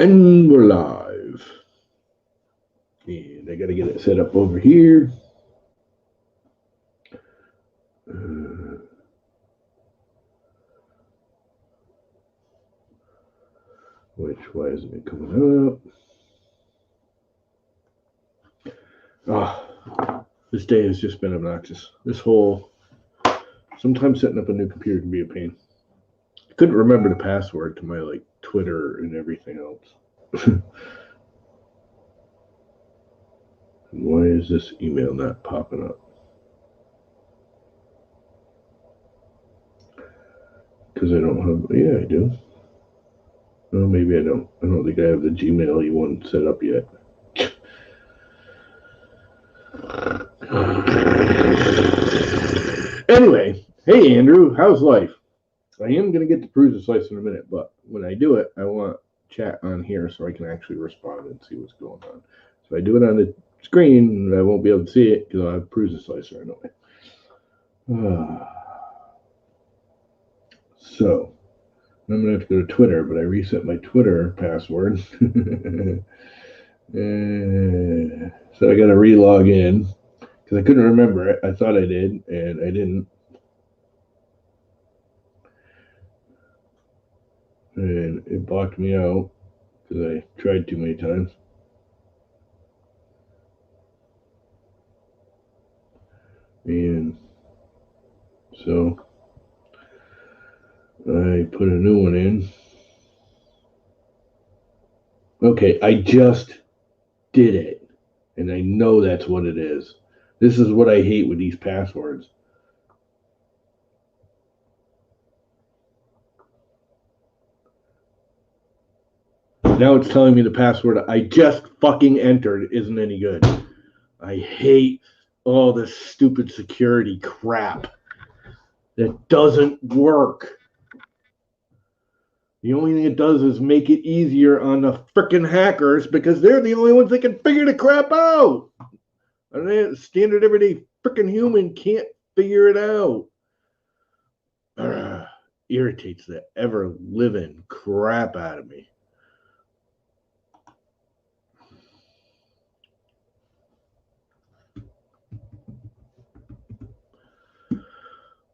And we're live. And I got to get it set up over here. Why isn't it coming up? This day has just been obnoxious. Sometimes setting up a new computer can be a pain. I couldn't remember the password to my Twitter and everything else. Why is this email not popping up? Because I don't have, yeah, I do. Well, maybe I don't. I don't think I have the Gmail one set up yet. Anyway, hey Andrew, how's life? I am going to get to PrusaSlicer in a minute, but when I do it, I want chat on here so I can actually respond and see what's going on. So I do it on the screen, I won't be able to see it because I have PrusaSlicer anyway. So I'm going to have to go to Twitter, but I reset my Twitter password. So I got to re-log in because I couldn't remember it. I thought I did, and I didn't. And it blocked me out because I tried too many times. And so I put a new one in. Okay, I just did it. And I know that's what it is. This is what I hate with these passwords. Now it's telling me the password I just fucking entered isn't any good. I hate all this stupid security crap that doesn't work. The only thing it does is make it easier on the frickin' hackers because they're the only ones that can figure the crap out. And the standard everyday frickin' human can't figure it out. Irritates the ever-living crap out of me.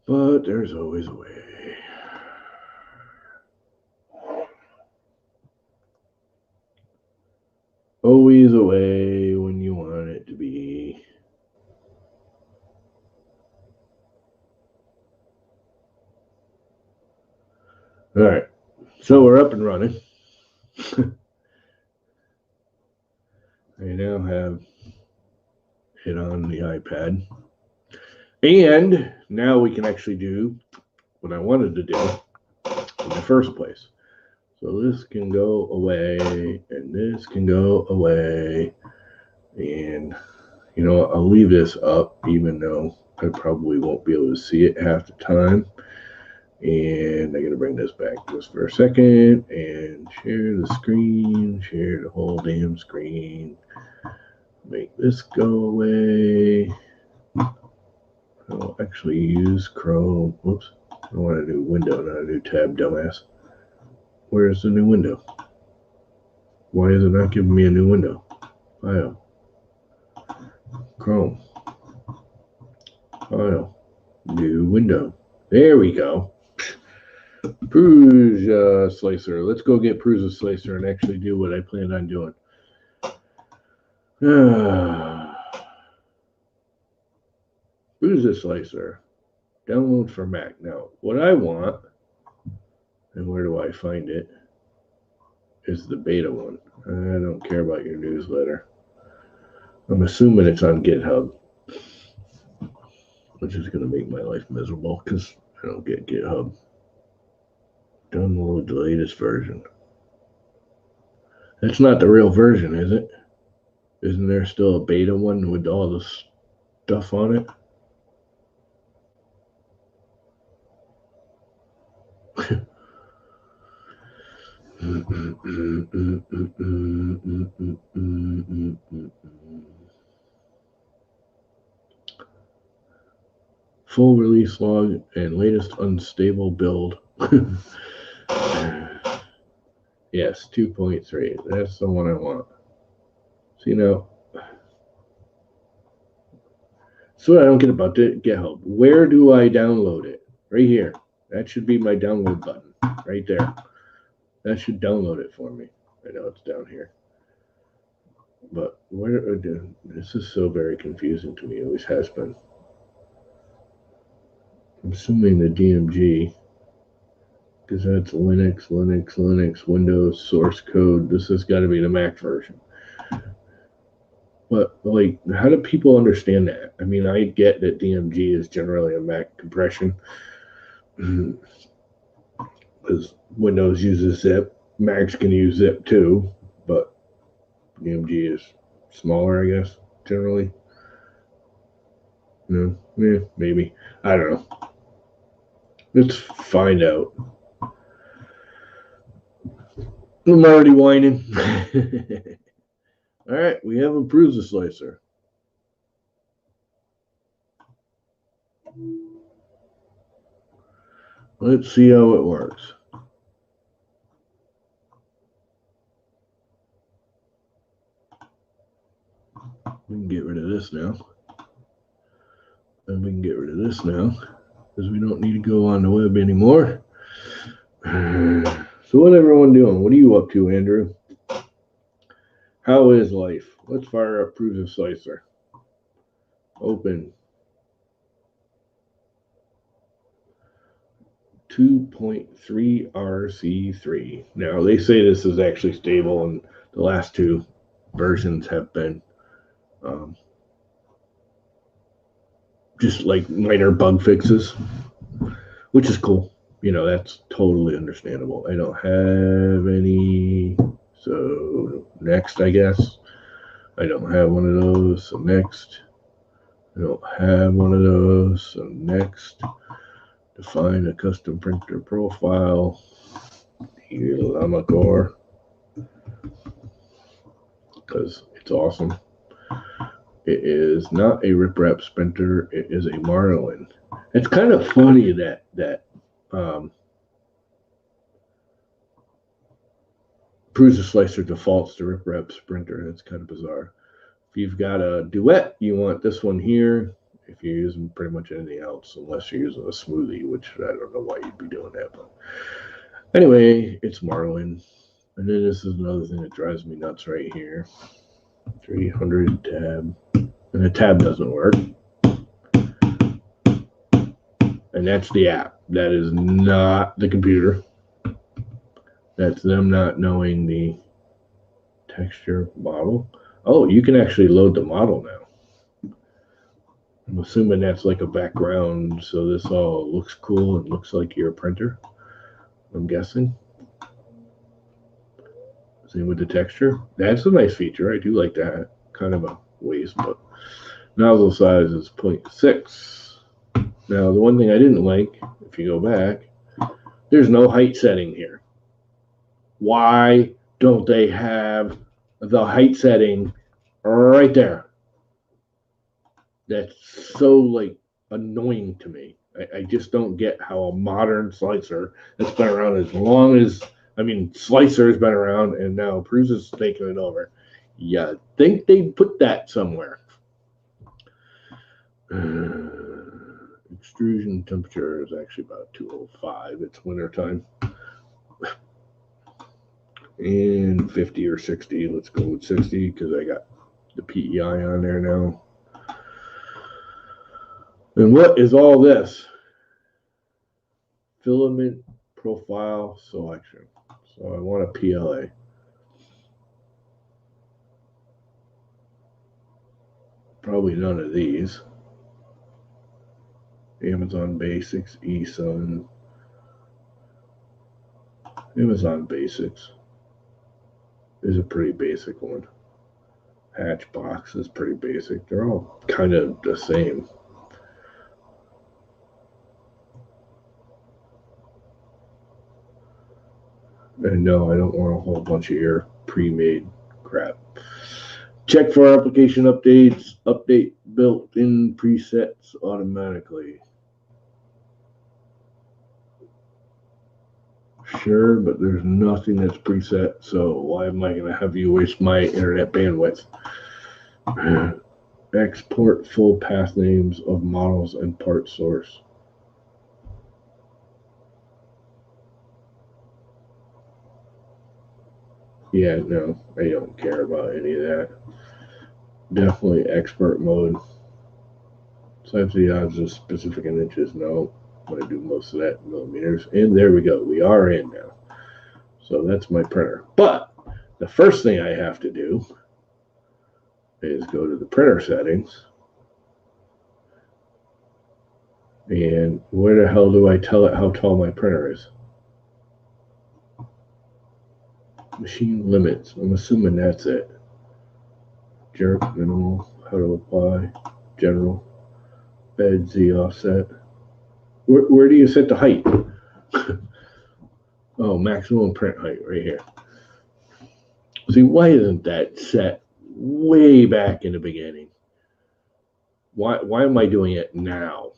But there's always a way. Always a way when you want it to be. All right, so we're up and running. I now have it on the iPad. And now we can actually do what I wanted to do in the first place. So this can go away, and this can go away. And, I'll leave this up, even though I probably won't be able to see it half the time. And I got to bring this back just for a second and share the screen, share the whole damn screen. Make this go away. I'll actually use Chrome. Whoops. I want a new window, not a new tab, dumbass. Where's the new window? Why is it not giving me a new window? File. Chrome. File. New window. There we go. PrusaSlicer. Let's go get PrusaSlicer and actually do what I planned on doing. PrusaSlicer. Download for Mac. Now, what I want, and where do I find it, is the beta one. I don't care about your newsletter. I'm assuming it's on GitHub, which is going to make my life miserable because I don't get GitHub. Download the latest version. That's not the real version, is it? Isn't there still a beta one with all the stuff on it? Full release log and latest unstable build. Yes, 2.3. That's the one I want. See now, so what I don't get about GitHub. Where do I download it? Right here. That should be my download button. Right there. That should download it for me. I know it's down here. But where this is so very confusing to me. It always has been. I'm assuming the DMG, because that's Linux, Windows, source code. This has got to be the Mac version. But, like, how do people understand that? I mean, I get that DMG is generally a Mac compression because Windows uses zip. Macs can use zip too, but DMG is smaller, I guess, generally. No, yeah, maybe. I don't know. Let's find out. I'm already whining. All right, we have a PrusaSlicer. Let's see how it works. We can get rid of this now. And we can get rid of this now because we don't need to go on the web anymore. So what everyone doing? What are you up to, Andrew? How is life? Let's fire up PrusaSlicer. Open. 2.3 RC3. Now they say this is actually stable, and the last two versions have been just like minor bug fixes, which is cool. You know, that's totally understandable. I don't have any, so next, I guess. I don't have one of those, so next. I don't have one of those, so next. Define a custom printer profile. Here, Llama Core, because it's awesome. It is not a riprap printer. It is a Marlin. It's kind of funny that PrusaSlicer defaults to riprap printer. That's kind of bizarre. If you've got a Duet, you want this one here. If you're using pretty much anything else, unless you're using a Smoothie, which I don't know why you'd be doing that. But anyway, it's Marlin. And then this is another thing that drives me nuts right here. 300 tab. And the tab doesn't work. And that's the app. That is not the computer. That's them not knowing the texture model. Oh, you can actually load the model now. I'm assuming that's like a background, so this all looks cool and looks like your printer, I'm guessing. Same with the texture. That's a nice feature. I do like that. Kind of a waste, but nozzle size is 0.6. Now, the one thing I didn't like, if you go back, there's no height setting here. Why don't they have the height setting right there? That's so, like, annoying to me. I just don't get how a modern slicer that's been around as long as, I mean, Slicer's been around and now Prusa's taking it over. Yeah, think they put that somewhere. Extrusion temperature is actually about 205. It's wintertime. And 50 or 60. Let's go with 60 because I got the PEI on there now. And what is all this? Filament profile selection. So I want a PLA. Probably none of these. Amazon Basics, eSun. Amazon Basics is a pretty basic one. Hatchbox is pretty basic. They're all kind of the same. And no, I don't want a whole bunch of your pre-made crap. Check for application updates. Update built-in presets automatically. Sure, but there's nothing that's preset, so why am I going to have you waste my internet bandwidth? Export full path names of models and part source. Yeah, no, I don't care about any of that. Definitely expert mode. Times the odds of specific in inches. No, I'm going to do most of that in millimeters. And there we go. We are in now. So that's my printer. But the first thing I have to do is go to the printer settings. And where the hell do I tell it how tall my printer is? Machine limits. I'm assuming that's it. Jerk, minimal, how to apply, general, bed, Z offset. Where do you set the height? Oh, maximum print height right here. See, why isn't that set way back in the beginning? Why am I doing it now?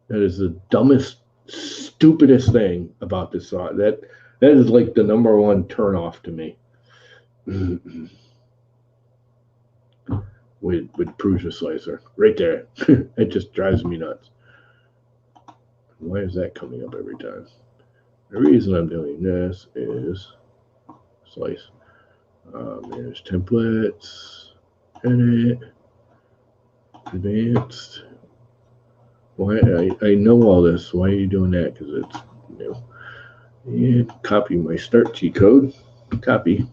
That is the dumbest, stupidest thing about this song. That is like the #1 turnoff to me. with PrusaSlicer right there. It just drives me nuts. Why is that coming up every time? The reason I'm doing this is slice. Manage templates, edit, advanced. Why I know all this. Why are you doing that? Because it's new. And copy my start G code. Copy.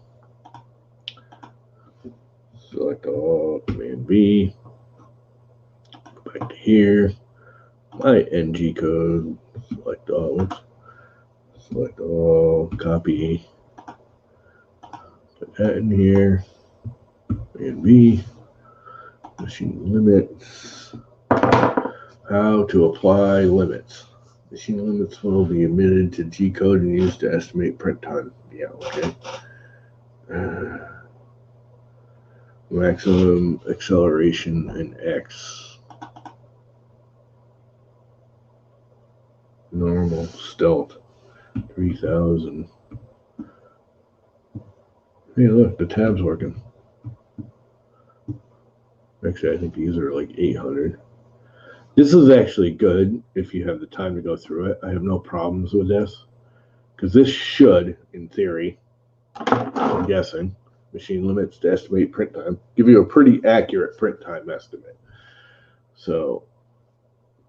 Select all. Command V. Go back to here. My NG code. Select all. Oops. Select all. Copy. Put that in here. Command V. Machine limits. How to apply limits. Machine limits will be emitted to G code and used to estimate print time. Yeah, okay. Maximum acceleration in X. Normal stealth 3000. Hey, look, the tab's working. Actually, I think these are like 800. This is actually good if you have the time to go through it. I have no problems with this because this should, in theory, I'm guessing, machine limits to estimate print time, give you a pretty accurate print time estimate. So,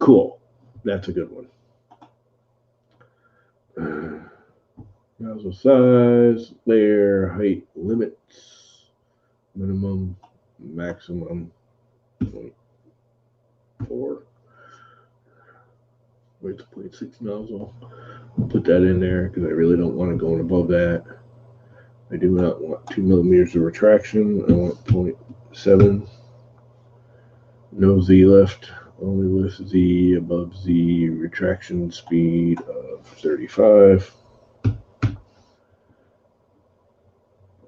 cool. That's a good one. Nozzle size, layer height limits, minimum, maximum, 0.4. Width 0.6 nozzle. I'll put that in there because I really don't want to go above that. I do not want 2 millimeters of retraction. I want 0.7. No Z lift. Only lift Z above Z. Retraction speed of 35.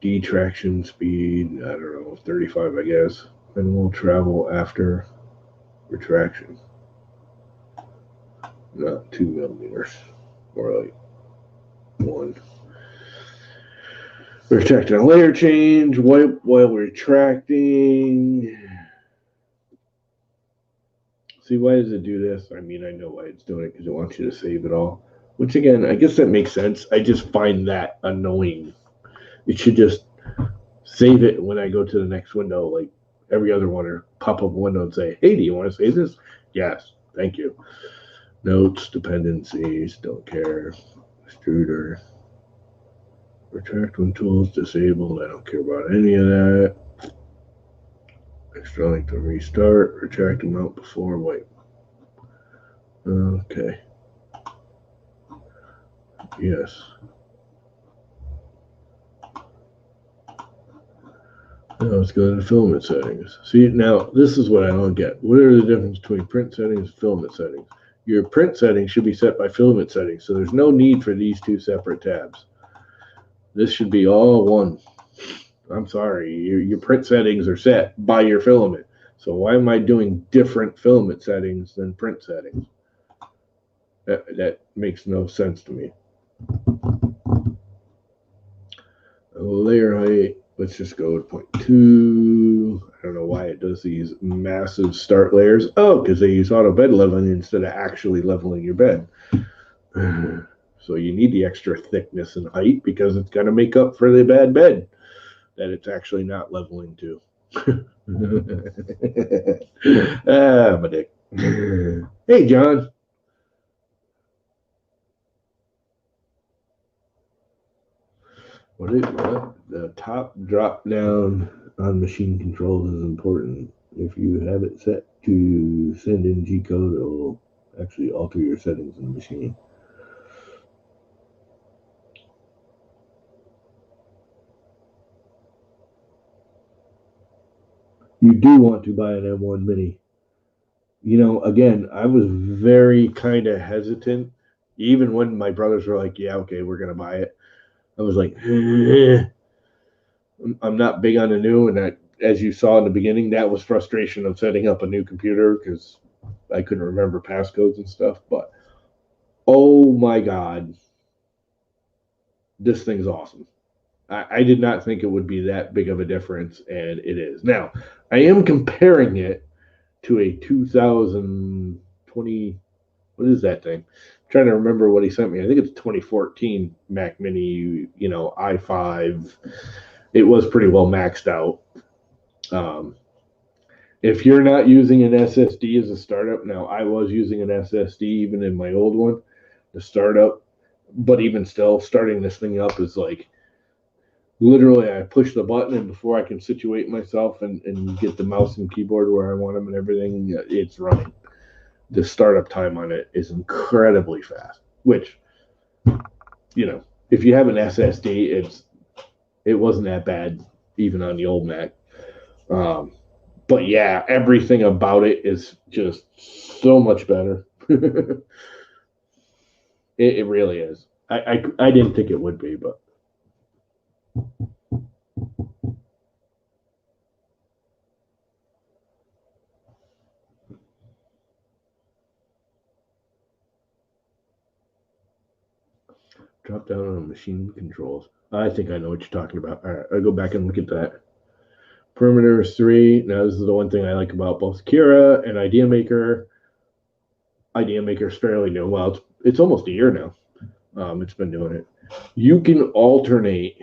Detraction speed, I don't know, 35, I guess. And we'll travel after retraction. Not 2 millimeters, more like 1. Retracting a layer change, wipe while retracting. See, why does it do this? I mean, I know why it's doing it, because it wants you to save it all. Which, again, I guess that makes sense. I just find that annoying. It should just save it when I go to the next window, like every other one, or pop up a window and say, hey, do you want to save this? Yes, thank you. Notes, dependencies, don't care. Extruder. Retract when tools disabled. I don't care about any of that. Extra length to restart. Retract amount before wipe. Okay. Yes. Now let's go to the filament settings. See, now this is what I don't get. What are the difference between print settings and filament settings? Your print settings should be set by filament settings, so there's no need for these two separate tabs. This should be all one. I'm sorry, your print settings are set by your filament. So why am I doing different filament settings than print settings? That makes no sense to me. Layer height, let's just go with 0.2. I don't know why it does these massive start layers. Oh, because they use auto bed leveling instead of actually leveling your bed. So you need the extra thickness and height because it's going to make up for the bad bed that it's actually not leveling to. My dick. Hey, John. What the top drop down on machine controls is important. If you have it set to send in G code, it'll actually alter your settings in the machine. You do want to buy an M1 Mini. You know, again, I was very kind of hesitant, even when my brothers were like, "Yeah, okay, we're gonna buy it." I was like, I'm not big on the new, and that, as you saw in the beginning, that was frustration of setting up a new computer because I couldn't remember passcodes and stuff. But oh my god, this thing's awesome. I did not think it would be that big of a difference, and it is. Now, I am comparing it to a 2020. What is that thing? I'm trying to remember what he sent me. I think it's 2014 Mac Mini, i5. It was pretty well maxed out. Um, if you're not using an SSD as a startup, now I was using an SSD even in my old one, the startup, but even still, starting this thing up is like literally I push the button and before I can situate myself and get the mouse and keyboard where I want them and everything, it's running. The startup time on it is incredibly fast, which, if you have an SSD, it wasn't that bad even on the old Mac. Um, but yeah, everything about it is just so much better. It really is. I didn't think it would be, but drop down on machine controls. I think I know what you're talking about. All right, I'll go back and look at that. Perimeter is 3. Now, this is the one thing I like about both Kira and Idea Maker. Idea Maker is fairly new. Well, it's almost a year now. It's been doing it. You can alternate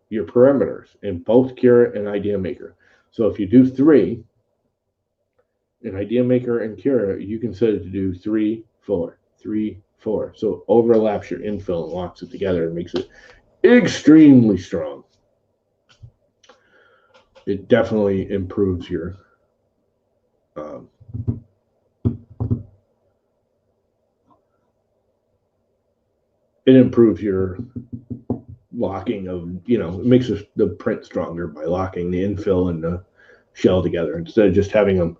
your parameters in both Kira and Idea Maker. So if you do 3 in Idea Maker and Kira, you can set it to do 3, 4, 3, 4. So it overlaps your infill and locks it together and makes it extremely strong. It definitely improves your locking of, it makes the print stronger by locking the infill and the shell together instead of just having them,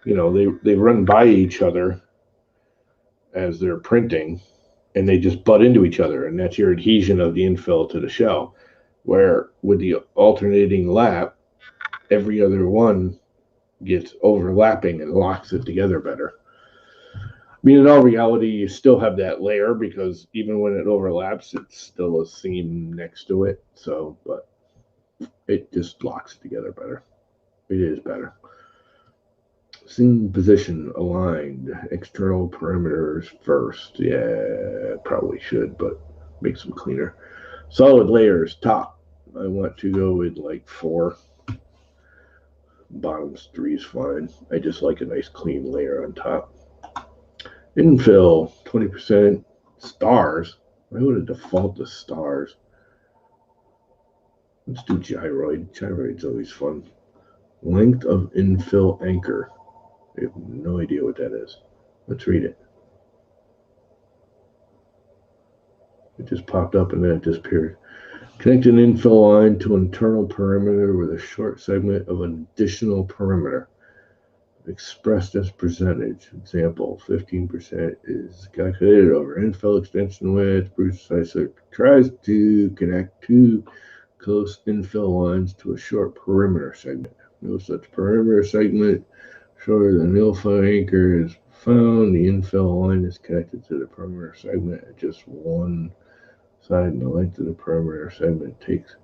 they run by each other as they're printing and they just butt into each other, and that's your adhesion of the infill to the shell. Where with the alternating lap, every other one gets overlapping and locks it together better. I mean, in all reality, you still have that layer because even when it overlaps, it's still a seam next to it. So, but it just locks it together better. It is better. Seam position aligned, external perimeters first. Yeah, probably should, but makes them cleaner. Solid layers, top. I want to go with like 4. Bottoms 3 is fine. I just like a nice clean layer on top. Infill, 20%. Stars. Why would it default to stars? Let's do gyroid. Gyroid's always fun. Length of infill anchor. I have no idea what that is. Let's read it. It just popped up and then it disappeared. Connect an infill line to an internal perimeter with a short segment of an additional perimeter. Expressed as percentage. Example, 15% is calculated over infill extension width. PrusaSlicer tries to connect 2 close infill lines to a short perimeter segment. No such perimeter segment shorter than infill anchor is found. The infill line is connected to the perimeter segment at just one side, and the length of the perimeter segment takes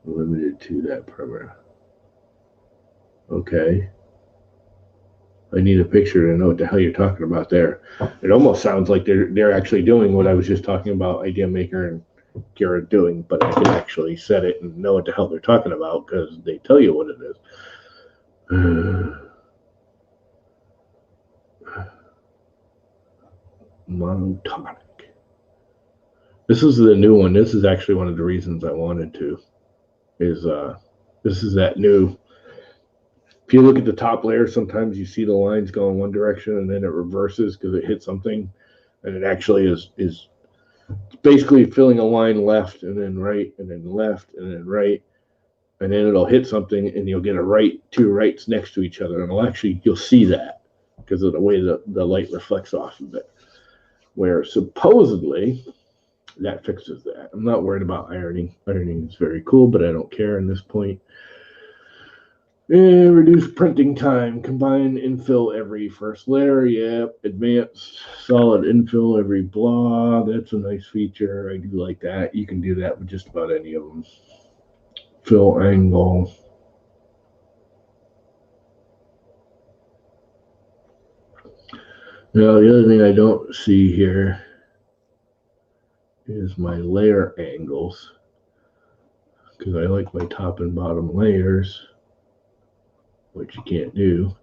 limited to that perimeter. Okay. I need a picture to know what the hell you're talking about there. It almost sounds like they're actually doing what I was just talking about Idea Maker and Garrett doing, but I can actually set it and know what the hell they're talking about because they tell you what it is. Monotonic. This is the new one. This is actually one of the reasons I wanted to. This is that new. If you look at the top layer, sometimes you see the lines go in one direction and then it reverses because it hit something, and it actually is basically filling a line left and then right and then left and then right, and then it'll hit something and you'll get a right, two rights next to each other, and you'll see that because of the way the light reflects off of it. Where supposedly that fixes that. I'm not worried about ironing. Ironing is very cool, but I don't care in this point. Reduce printing time. Combine infill every first layer. Yep. Advanced solid infill every blah. That's a nice feature. I do like that. You can do that with just about any of them. Fill angle. Now, the other thing I don't see here is my layer angles, because I like my top and bottom layers, which you can't do.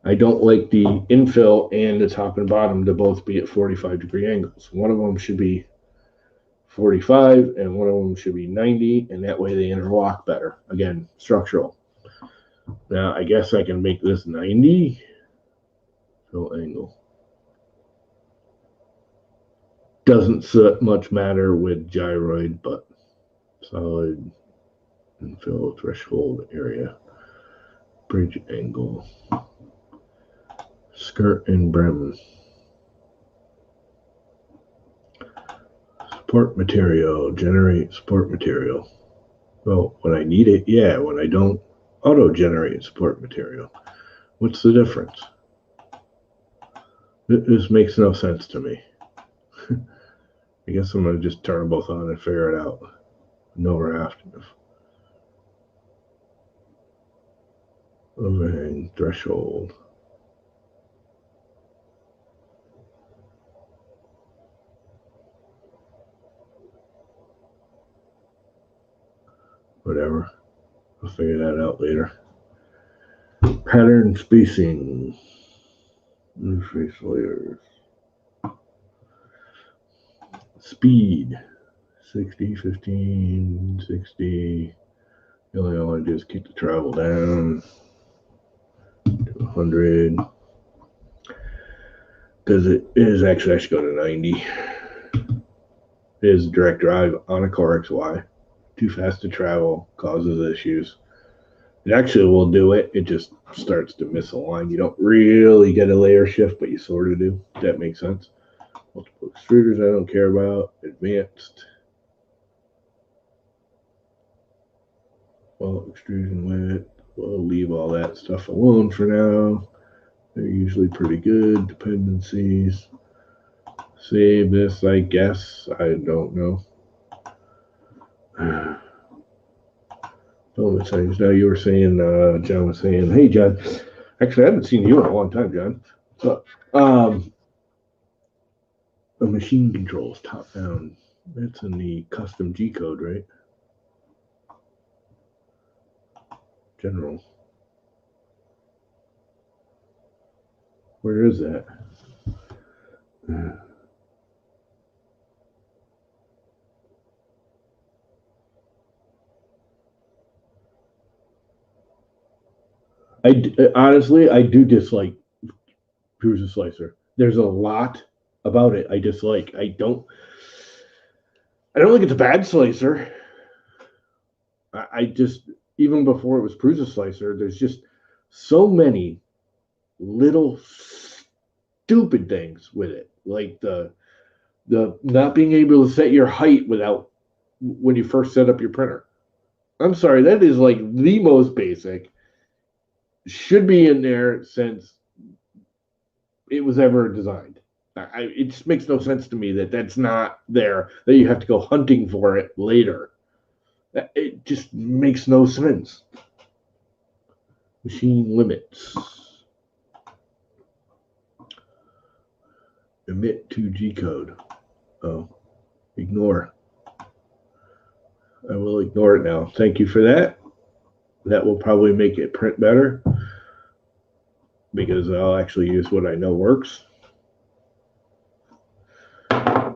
I don't like the infill and the top and bottom to both be at 45-degree angles. One of them should be 45 and one of them should be 90, and that way they interlock better. Again, structural. Now, I guess I can make this 90. Fill angle. Doesn't so much matter with gyroid, but solid infill threshold area. Bridge angle. Skirt and brim. Support material. Generate support material. Well, when I need it, yeah. When I don't, auto-generate support material. What's the difference? This makes no sense to me. I guess I'm going to just turn them both on and figure it out. No raft. Overhang threshold. Whatever. I'll figure that out later. Pattern spacing. Interface layers. Speed. 60, 15, 60. The only thing I want to do is keep the travel down to 100. Because it is actually, I should go to 90. It is direct drive on a Core XY. Too fast to travel, causes issues. It actually will do it. It just starts to misalign. You don't really get a layer shift, but you sort of do. If that makes sense. Multiple extruders I don't care about. Advanced. Well, extrusion width. We'll leave all that stuff alone for now. They're usually pretty good. Dependencies. Save this, I guess. I don't know. Filament settings. Now you were saying, John was saying, hey, John. Actually, I haven't seen you in a long time, John. So, the machine controls top down. That's in the custom G code, right? General. Where is that? Honestly, I do dislike PrusaSlicer. There's a lot about it I dislike. I don't think it's a bad slicer. I just, even before it was PrusaSlicer, there's just so many little stupid things with it, like the not being able to set your height without when you first set up your printer. I'm sorry, that is like the most basic. should be in there since it was ever designed. It just makes no sense to me that that's not there, that you have to go hunting for it later. It just makes no sense. Machine limits. Emit to G code. Oh, ignore. I will ignore it now. Thank you for that. That will probably make it print better because I'll actually use what I know works.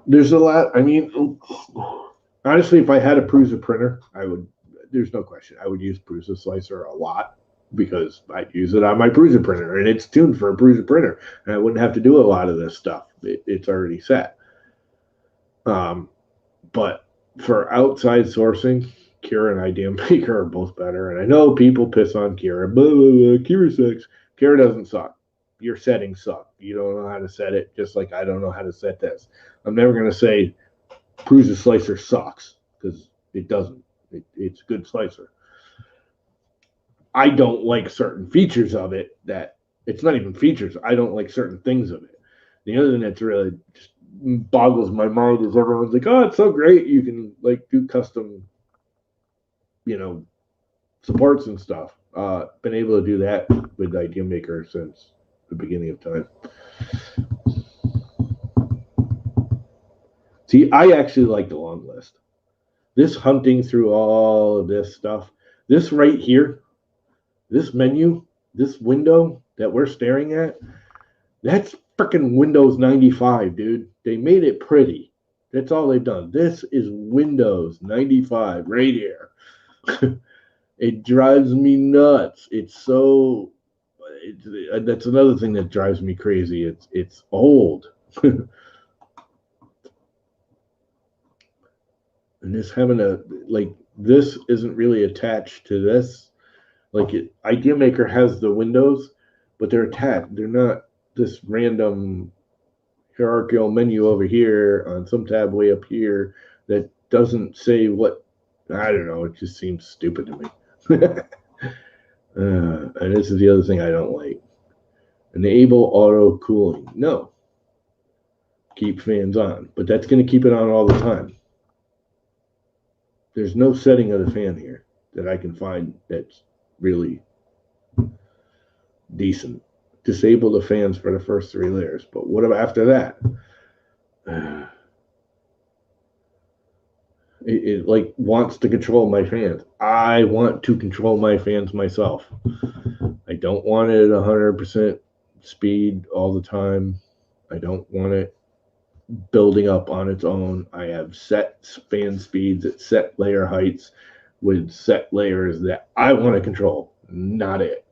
There's a lot. I mean, honestly, if I had a Prusa printer, I would. There's no question. I would use PrusaSlicer a lot because I'd use it on my Prusa printer, and it's tuned for a Prusa printer, and I wouldn't have to do a lot of this stuff. It's already set. But for outside sourcing, Kira and Idea Maker are both better. And I know people piss on Kira. Blah, blah, blah, Kira sucks. Kira doesn't suck. Your settings suck. You don't know how to set it, just like I don't know how to set this. I'm never going to say PrusaSlicer sucks because it doesn't. It's a good slicer. I don't like certain features of it that it's not even features. I don't like certain things of it. The other thing that's really just boggles my mind is everyone's like, oh, it's so great. You can like do custom, supports and stuff. Been able to do that with Idea Maker since the beginning of time. See, I actually like the long list. This hunting through all of this stuff, this right here, this menu, this window that we're staring at, that's freaking Windows 95, dude. They made it pretty. That's all they've done. This is Windows 95 right here. It drives me nuts. It's that's another thing that drives me crazy. It's old. And this this isn't really attached to this. Idea Maker has the windows, but they're attached. They're not this random hierarchical menu over here on some tab way up here that doesn't say what. I don't know. It just seems stupid to me. And this is the other thing I don't like. Enable auto cooling. No. Keep fans on. But that's going to keep it on all the time. There's no setting of the fan here that I can find that's really decent. Disable the fans for the first 3 layers. But what about after that? It like wants to control my fans. I want to control my fans myself. I don't want it at 100% speed all the time. I don't want it building up on its own. I have set fan speeds at set layer heights with set layers that I want to control, not it.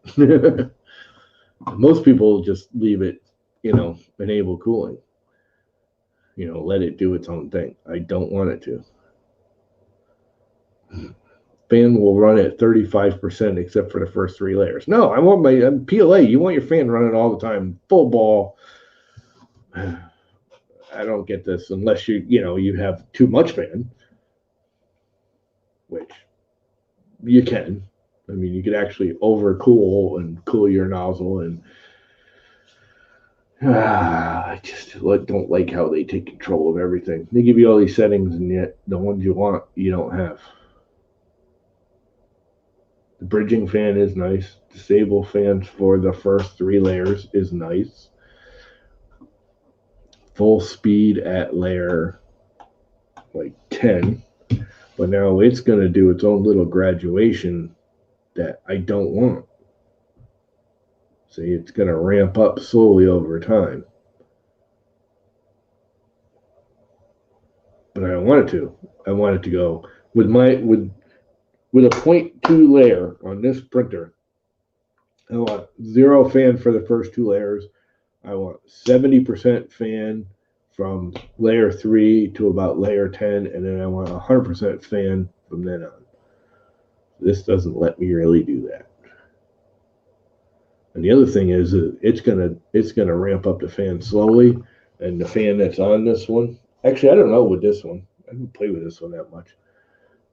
Most people just leave it, enable cooling. Let it do its own thing. I don't want it to. Fan will run at 35% except for the first 3 layers. No, I want my PLA. You want your fan running all the time, full ball. I don't get this unless you have too much fan, which you can. I mean, you could actually overcool and cool your nozzle, and I just don't like how they take control of everything. They give you all these settings, and yet the ones you want, you don't have. The bridging fan is nice. Disable fans for the first 3 layers is nice. Full speed at layer 10. But now it's going to do its own little graduation that I don't want. See, it's going to ramp up slowly over time. But I don't want it to. I want it to go with a 0.2 layer on this printer. I want 0 fan for the first 2 layers. I want 70% fan from layer 3 to about layer 10, and then I want 100% fan from then on. This doesn't let me really do that. And the other thing is it's gonna ramp up the fan slowly, and the fan that's on this one. Actually, I don't know with this one. I didn't play with this one that much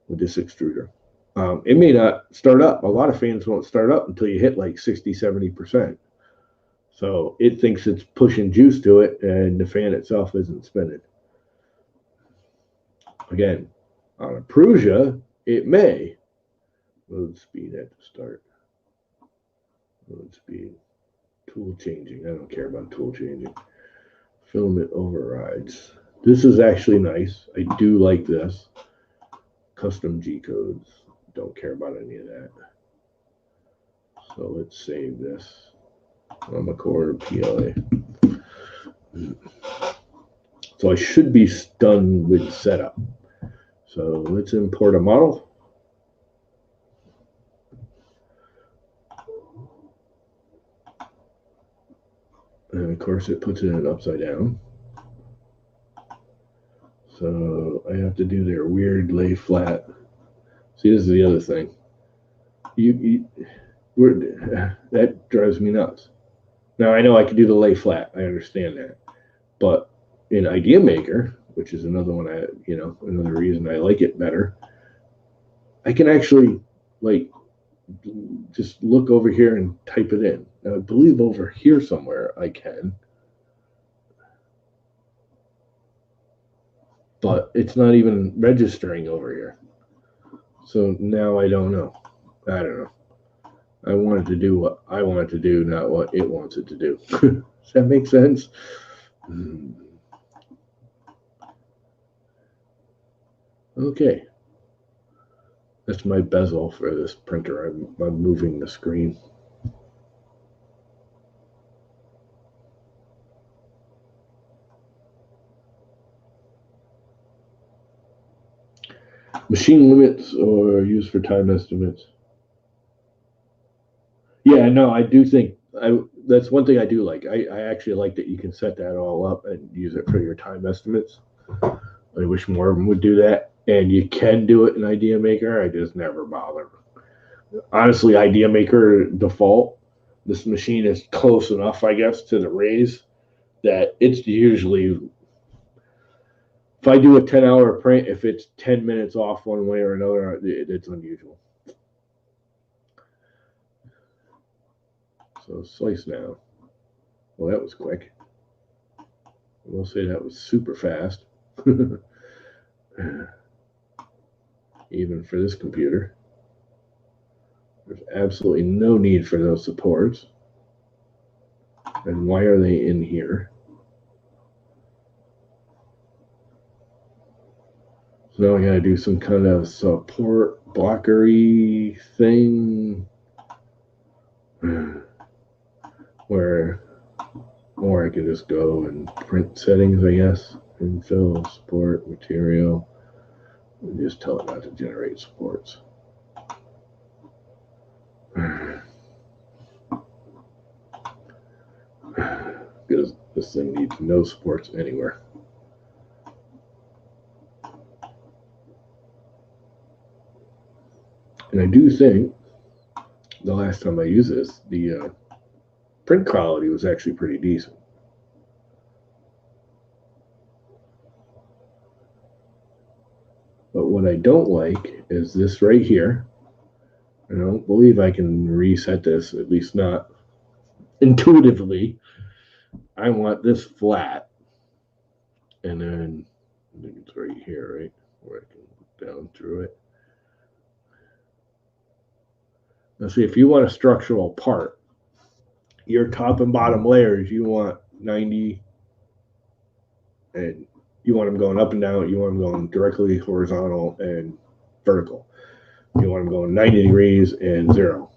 with this extruder. It may not start up. A lot of fans won't start up until you hit like 60, 70%. So it thinks it's pushing juice to it, and the fan itself isn't spinning. Again, on a Prusa, it may. Load speed at the start. Load speed. Tool changing. I don't care about tool changing. Filament overrides. This is actually nice. I do like this. Custom G codes. Don't care about any of that. So let's save this. I'm a core PLA. So I should be done with setup. So let's import a model. And of course it puts it in upside down. So I have to do their weird lay flat. See, this is the other thing. That drives me nuts. Now I know I can do the lay flat. I understand that, but in Idea Maker, which is another one another reason I like it better, I can actually like just look over here and type it in. Now I believe over here somewhere I can, but it's not even registering over here. So now I don't know. I don't know. I want it to do what I want it to do, not what it wants it to do. Does that make sense? Okay. That's my bezel for this printer. I'm moving the screen. Machine limits or used for time estimates. Yeah, no, I do think that's one thing I do like. I actually like that you can set that all up and use it for your time estimates. I wish more of them would do that. And you can do it in Idea Maker. I just never bother. Honestly, Idea Maker default, this machine is close enough, I guess, to the raise that it's usually, if I do a 10-hour print, if it's 10 minutes off one way or another, it's unusual. So slice now. Well, that was quick. We'll say that was super fast. Even for this computer. There's absolutely no need for those supports. And why are they in here? So now I gotta do some kind of support blockery thing. Where, or I could just go and print settings, I guess. Infill, support, material. And just tell it not to generate supports. Because this thing needs no supports anywhere. And I do think the last time I used this, the print quality was actually pretty decent. But what I don't like is this right here. I don't believe I can reset this, at least not intuitively. I want this flat. And then I think it's right here, right? Where I can look down through it. Now see, if you want a structural part, your top and bottom layers, you want 90, and you want them going up and down. You want them going directly horizontal and vertical. You want them going 90 degrees and 0.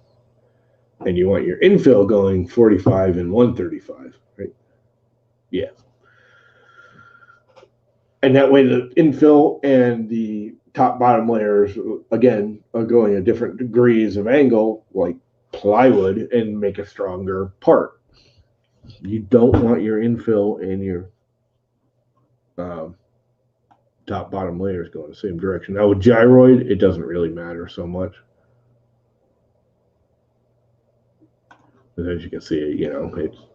And you want your infill going 45 and 135, right? Yeah. And that way the infill and the top bottom layers, again, are going at different degrees of angle, like plywood, and make a stronger part. You don't want your infill and your top bottom layers going the same direction. Now with gyroid, it doesn't really matter so much. But as you can see,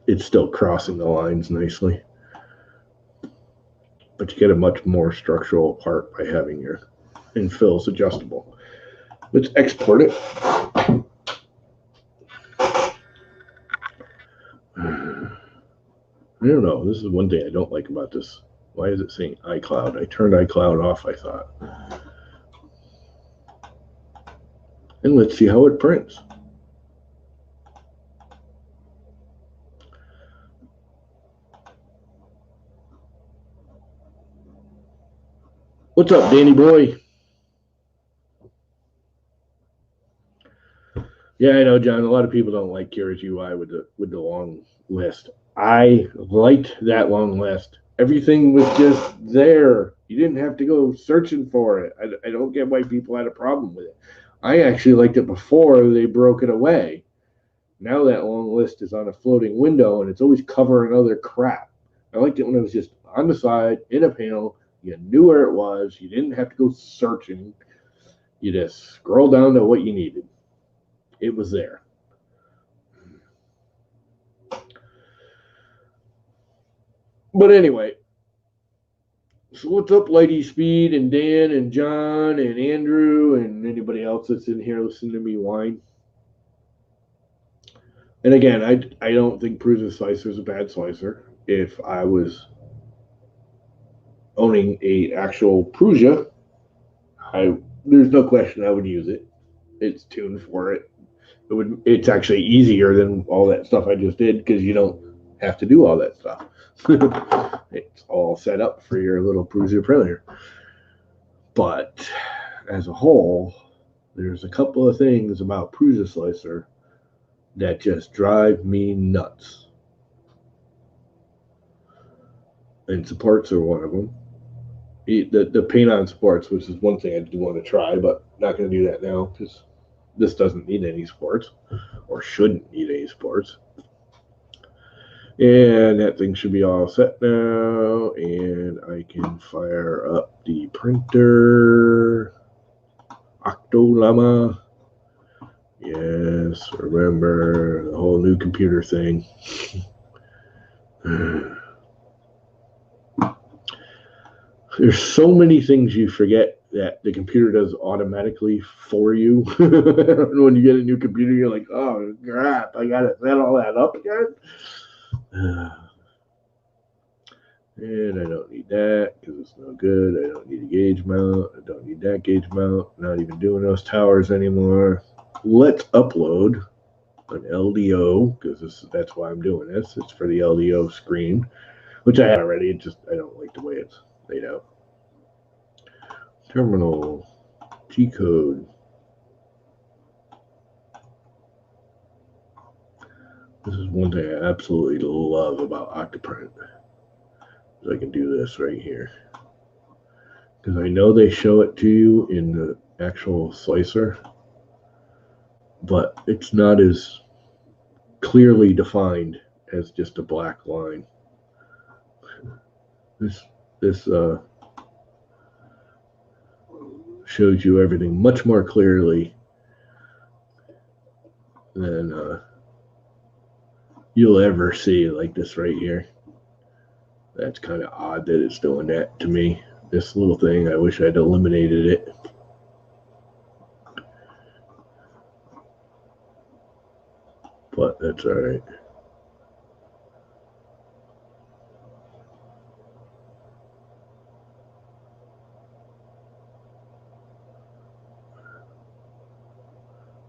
it's still crossing the lines nicely. But you get a much more structural part by having your infills adjustable. Let's export it. I don't know. This is one thing I don't like about this. Why is it saying iCloud? I turned iCloud off, I thought. And let's see how it prints. What's up, Danny boy? Yeah, I know, John. A lot of people don't like Kira's UI with the long list. I liked that long list. Everything was just there. You didn't have to go searching for it. I don't get why people had a problem with it. I actually liked it before they broke it away. Now that long list is on a floating window and it's always covering other crap. I liked it when it was just on the side in a panel. You knew where it was. You didn't have to go searching. You just scroll down to what you needed. It was there. But anyway, so what's up, Lady Speed and Dan and John and Andrew and anybody else that's in here listening to me whine? And again, I don't think PrusaSlicer is a bad slicer. If I was owning a actual Prusa, there's no question I would use it. It's tuned for it. It's actually easier than all that stuff I just did because you don't have to do all that stuff. It's all set up for your little Prusa printer. But as a whole, there's a couple of things about PrusaSlicer that just drive me nuts. And supports are one of them. The paint on supports, which is one thing I do want to try, but not going to do that now because this doesn't need any supports or shouldn't need any supports. And that thing should be all set now, and I can fire up the printer. Octolama. Yes, remember the whole new computer thing. There's so many things you forget that the computer does automatically for you. When you get a new computer, you're like, oh, crap, I got to set all that up again. And I don't need that because it's no good. I don't need a gauge mount. I don't need that gauge mount. Not even doing those towers anymore. Let's upload an LDO because that's why I'm doing this. It's for the LDO screen, which I had already. I don't like the way it's laid out. Terminal G-code. This is one thing I absolutely love about Octoprint. I can do this right here because I know they show it to you in the actual slicer, but it's not as clearly defined as just a black line. This shows you everything much more clearly than you'll ever see like this right here. That's kind of odd that it's doing that to me. This little thing, I wish I'd eliminated it. But that's all right.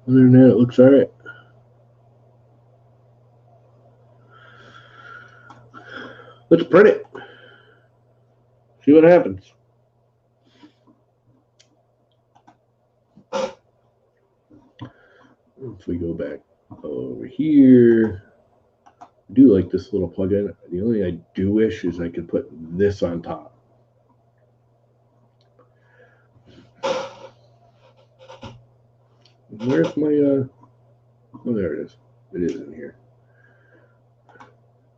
Other than that, it looks all right. Let's print it. See what happens. If we go back over here, I do like this little plugin. The only thing I do wish is I could put this on top. Where's my, oh, there it is. It is in here.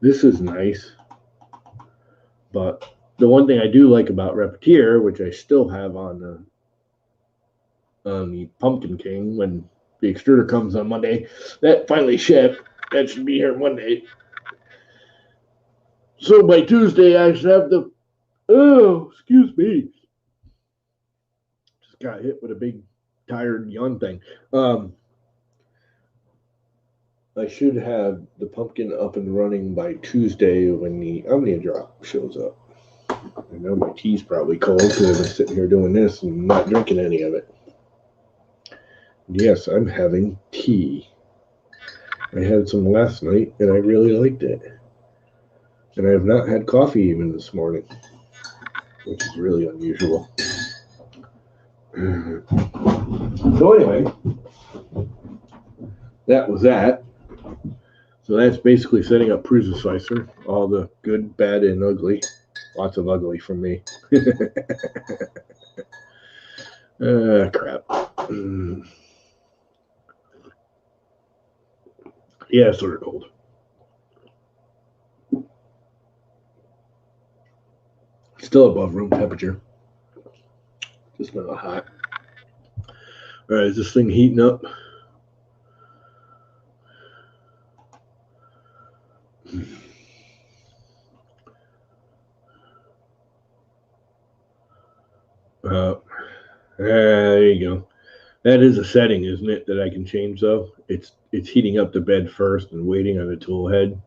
This is nice, but the one thing I do like about Repetier, which I still have on the Pumpkin King when the extruder comes on Monday, that finally shipped. That should be here Monday. So by Tuesday, I should have the, oh, excuse me. Just got hit with a big tired yawn thing. I should have the pumpkin up and running by Tuesday when the Omnia drop shows up. I know my tea's probably cold because I've been sitting here doing this and not drinking any of it. Yes, I'm having tea. I had some last night and I really liked it. And I have not had coffee even this morning, which is really unusual. So anyway, that was that. So that's basically setting up PrusaSlicer, all the good, bad, and ugly. Lots of ugly from me. Crap. Yeah, it's sort of cold. Still above room temperature. Just not hot. All right, is this thing heating up? There you go. That is a setting, isn't it, that I can change though? It's heating up the bed first and waiting on the tool head.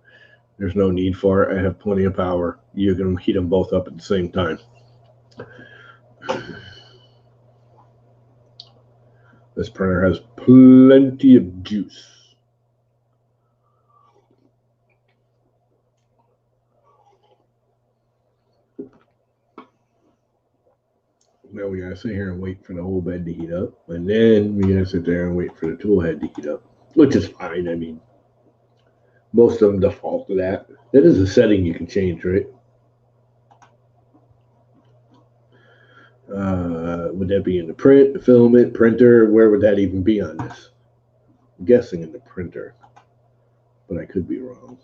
There's no need for it. I have plenty of power. You can heat them both up at the same time. This printer has plenty of juice. Now we gotta sit here and wait for the whole bed to heat up, and then we gotta sit there and wait for the tool head to heat up, which is fine. I mean, most of them default to that. That is a setting you can change, right? Would that be in the print, the filament, printer? Where would that even be on this? I'm guessing in the printer, but I could be wrong.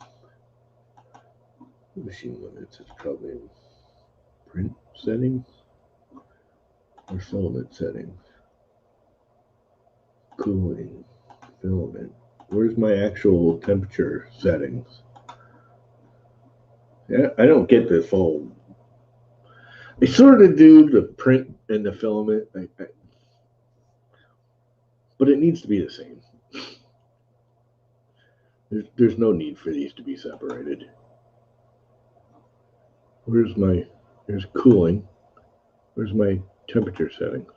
Machine limits, it's probably in print settings or filament settings. Cooling, filament. Where's my actual temperature settings? Yeah, I don't get this whole. I sort of do the print and the filament, but it needs to be the same. There's no need for these to be separated. There's cooling. Where's my temperature settings?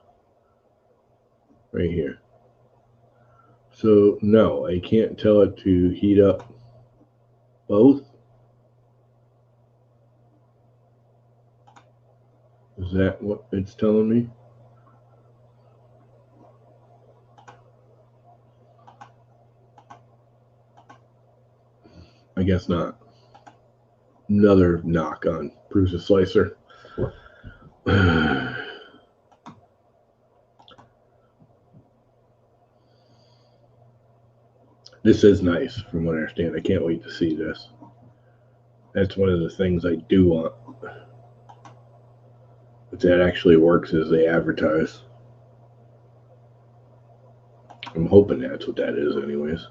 Right here. So no, I can't tell it to heat up both. Is that what it's telling me? I guess not. Another knock on PrusaSlicer. This is nice, from what I understand. I can't wait to see this. That's one of the things I do want. If that actually works as they advertise. I'm hoping that's what that is, anyways.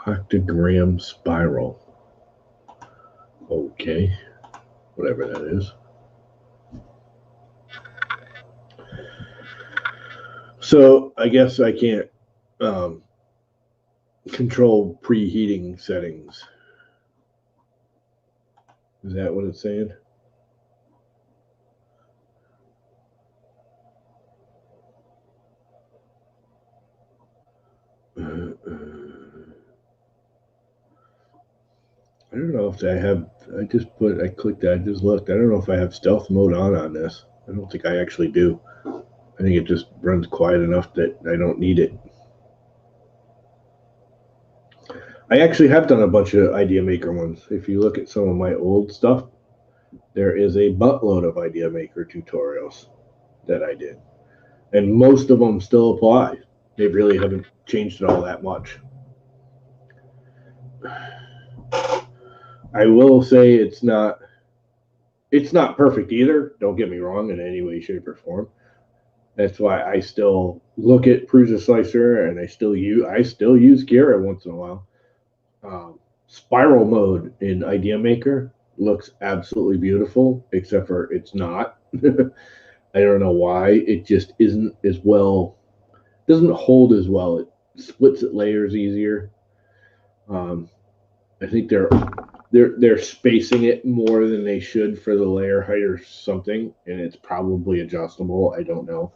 Octagram spiral. Okay. Whatever that is. So I guess I can't control preheating settings. Is that what it's saying? I don't know if I have. I clicked that. I just looked. I don't know if I have stealth mode on this. I don't think I actually do. I think it just runs quiet enough that I don't need it. I actually have done a bunch of Idea Maker ones. If you look at some of my old stuff, there is a buttload of Idea Maker tutorials that I did. And most of them still apply. They really haven't changed it all that much. I will say it's not perfect either. Don't get me wrong in any way, shape, or form. That's why I still look at PrusaSlicer and I still use Gira once in a while. Spiral mode in Idea Maker looks absolutely beautiful, except for it's not. I don't know why. It just isn't as well, doesn't hold as well. It splits at layers easier. Um, I think they're spacing it more than they should for the layer height or something, and it's probably adjustable. I don't know.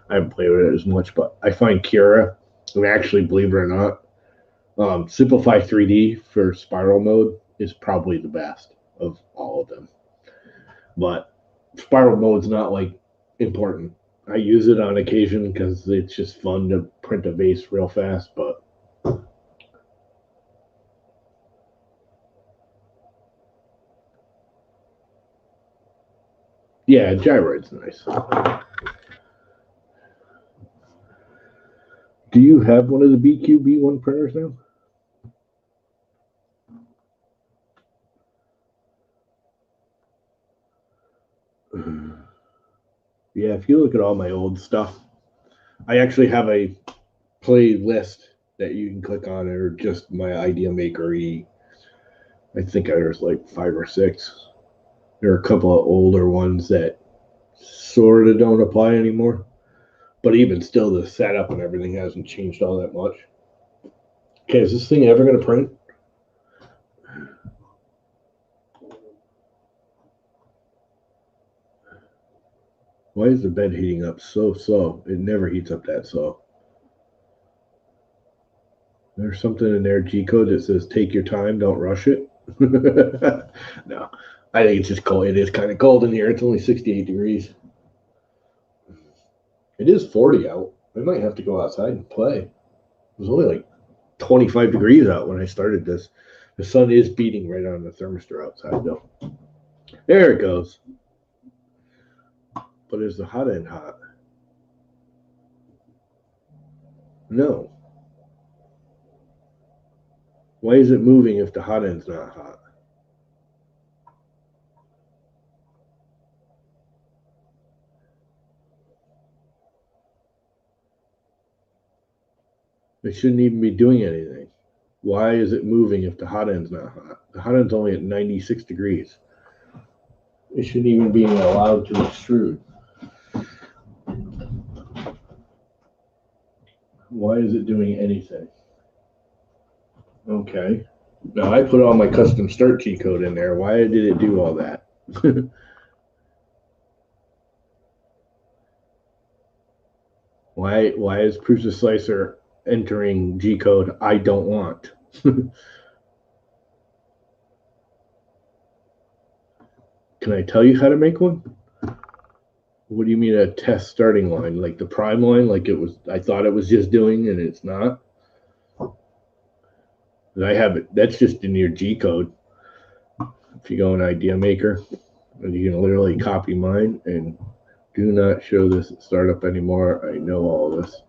I haven't played with it as much, but I find Kira, and actually, believe it or not, Simplify 3D for spiral mode is probably the best of all of them. But spiral mode's not like important. I use it on occasion because it's just fun to print a base real fast, but yeah, gyroid's nice. Do you have one of the BQ-B1 printers now? Yeah, if you look at all my old stuff, I actually have a playlist that you can click on, or just my Idea Maker E. I think there's like 5 or 6. There are a couple of older ones that sort of don't apply anymore, but even still, the setup and everything hasn't changed all that much. Okay, is this thing ever going to print? Why is the bed heating up so slow? It never heats up that slow. There's something in there, G code, that says take your time, don't rush it. No, I think it's just cold. It is kind of cold in here. It's only 68 degrees. It is 40 out. I might have to go outside and play. It was only like 25 degrees out when I started this. The sun is beating right on the thermistor outside, though. There it goes. But is the hot end hot? No. Why is it moving if the hot end's not hot? It shouldn't even be doing anything. Why is it moving if the hot end's not hot? The hot end's only at 96 degrees. It shouldn't even be allowed to extrude. Why is it doing anything? Okay. Now I put all my custom start G code in there. Why did it do all that? Why is PrusaSlicer entering G code I don't want? Can I tell you how to make one? What do you mean a test starting line? Like the prime line, like it was I thought it was just doing and it's not? I have it, that's just in your G code. If you go in Idea Maker, and you can literally copy mine and do not show this at startup anymore. I know all this.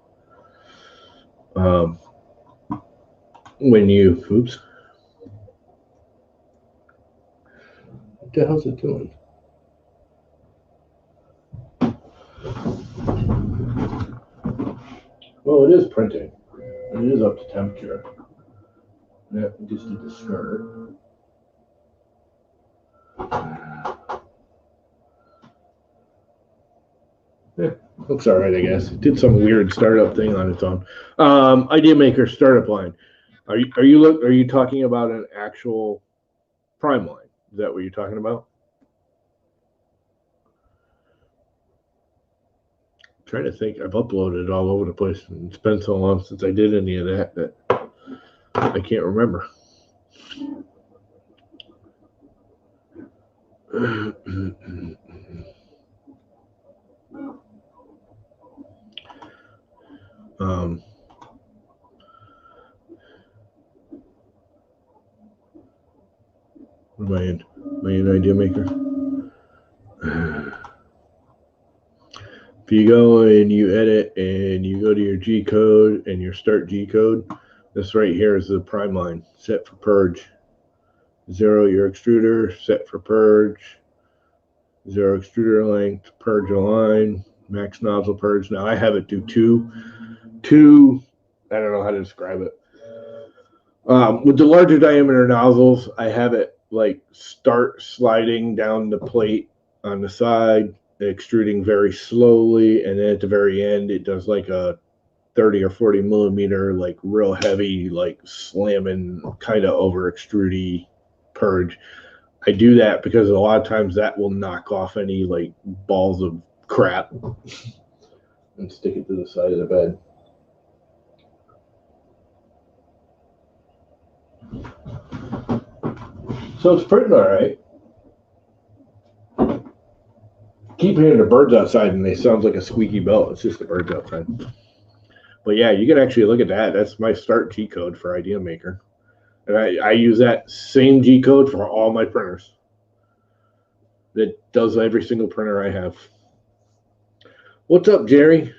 When you, oops. What the hell's it doing? Well, it is printing. It is up to temperature. Yeah, we just did the start. Yeah, looks all right, I guess. It did some weird startup thing on its own. Idea Maker startup line. Are you talking about an actual prime line? Is that what you're talking about? I'm trying to think. I've uploaded it all over the place, and it's been so long since I did any of that that I can't remember. um, what am I in? Am I in Idea Maker? If you go and you edit and you go to your G code and your start G code, this right here is the prime line set for purge. 0 your extruder, set for purge. 0 extruder length, purge a line, max nozzle purge. Now I have it do two. I don't know how to describe it. With the larger diameter nozzles, I have it like start sliding down the plate on the side, extruding very slowly, and then at the very end it does like a 30 or 40 millimeter, like real heavy, like slamming kind of over extrudy purge. I do that because a lot of times that will knock off any like balls of crap and stick it to the side of the bed. So it's printing all right. Keep hearing the birds outside and they sound like a squeaky bell. It's just the birds outside. But yeah, you can actually look at that. That's my start G code for Idea Maker. And I use that same G code for all my printers. That does every single printer I have. What's up, Jerry?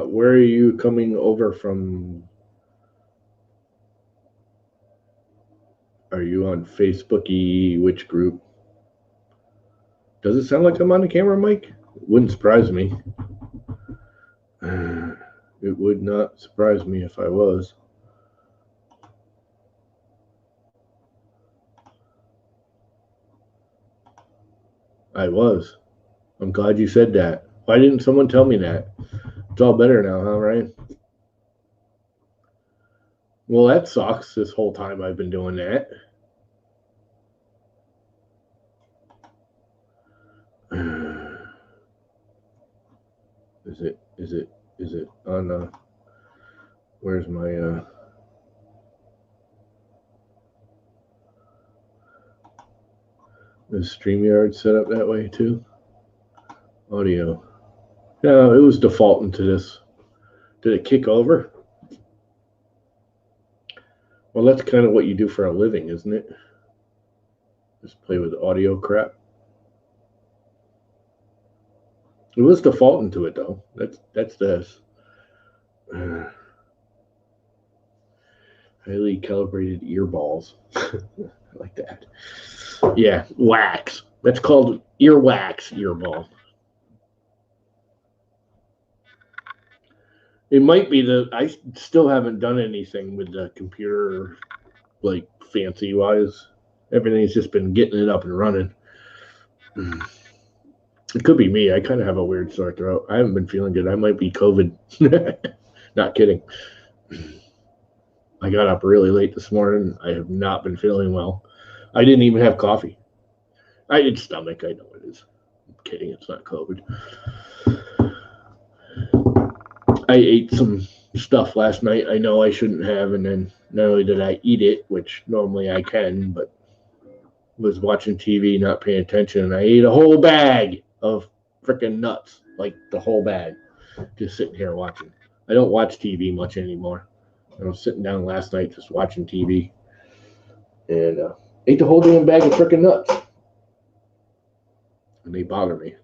Where are you coming over from? Are you on Facebooky? Which group? Does it sound like I'm on the camera, Mike? It wouldn't surprise me. It would not surprise me if I was. I was. I'm glad you said that. Why didn't someone tell me that? It's all better now, huh, Ryan? Well, that sucks. This whole time I've been doing that. Is it on where's my is StreamYard set up that way too? Audio. No, it was defaulting to this. Did it kick over? Well, that's kind of what you do for a living, isn't it? Just play with audio crap. It was defaulting to it though. That's this. Highly calibrated earballs. I like that. Yeah, wax. That's called earwax earball. It might be I still haven't done anything with the computer, like fancy wise. Everything's just been getting it up and running. It could be me. I kind of have a weird sore throat. I haven't been feeling good. I might be COVID. Not kidding. I got up really late this morning. I have not been feeling well. I didn't even have coffee. I did stomach. I know it is. I'm kidding. It's not COVID. I ate some stuff last night I know I shouldn't have, and then not only did I eat it, which normally I can, but was watching TV, not paying attention, and I ate a whole bag of freaking nuts, like the whole bag, just sitting here watching. I don't watch TV much anymore. I was sitting down last night just watching TV, and ate the whole damn bag of freaking nuts, and they bother me.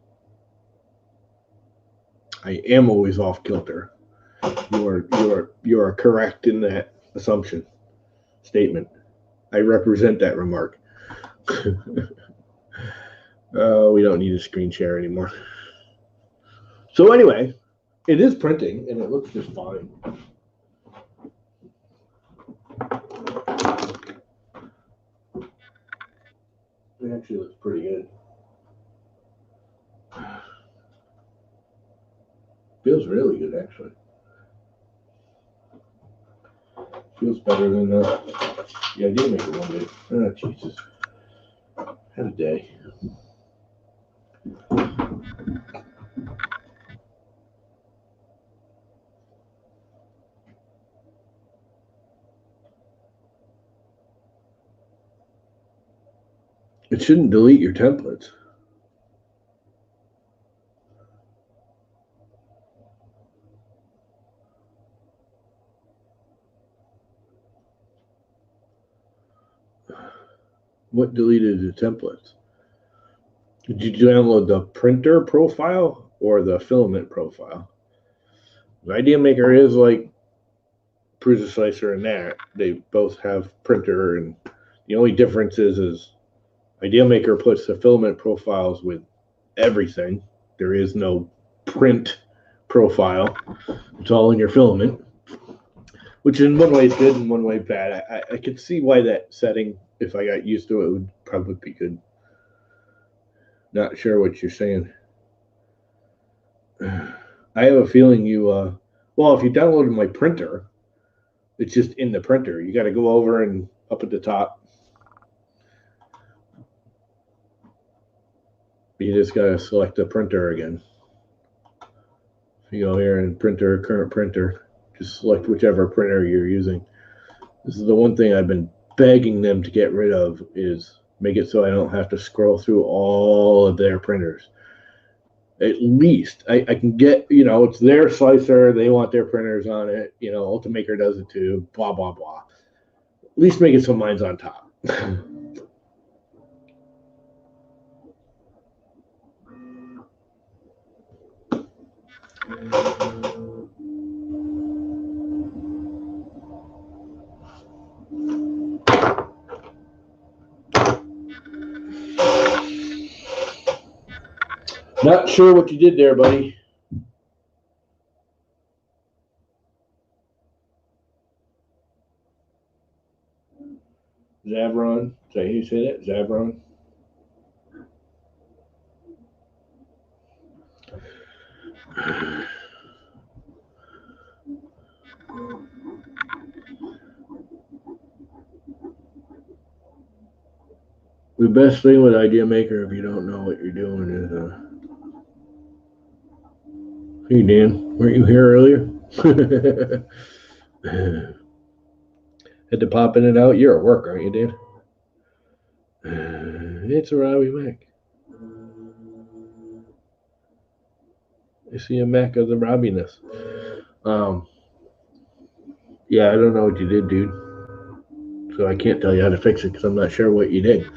I am always off kilter. You are correct in that assumption statement. I represent that remark. We don't need a screen share anymore. So anyway, it is printing and it looks just fine. It actually looks pretty good. Feels really good, actually. Feels better than the Idea Maker one did. Oh, Jesus. Had a day. It shouldn't delete your templates. What deleted the templates? Did you download the printer profile or the filament profile? The Idea Maker is like PrusaSlicer and that. They both have printer, and the only difference is Idea Maker puts the filament profiles with everything. There is no print profile. It's all in your filament. which in one way is good and one way bad. I could see why that setting, if I got used to it, would probably be good. Not sure what you're saying. I have a feeling you, well, if you downloaded my printer, it's just in the printer. You got to go over and up at the top. You just got to select the printer again. You go here and printer, current printer. Just select whichever printer you're using. This is the one thing I've been begging them to get rid of, is make it so I don't have to scroll through all of their printers. At least I can get, it's their slicer. They want their printers on it. Ultimaker does it too. Blah, blah, blah. At least make it so mine's on top. Not sure what you did there, buddy. Zavron. Is that how you say that? Zavron? The best thing with Idea Maker, if you don't know what you're doing, is hey Dan, weren't you here earlier? Had to pop in and out. You're at work, aren't you, Dan? It's a Robbie Mac. I see a Mac of the Robbiness. Yeah, I don't know what you did, dude. So I can't tell you how to fix it because I'm not sure what you did.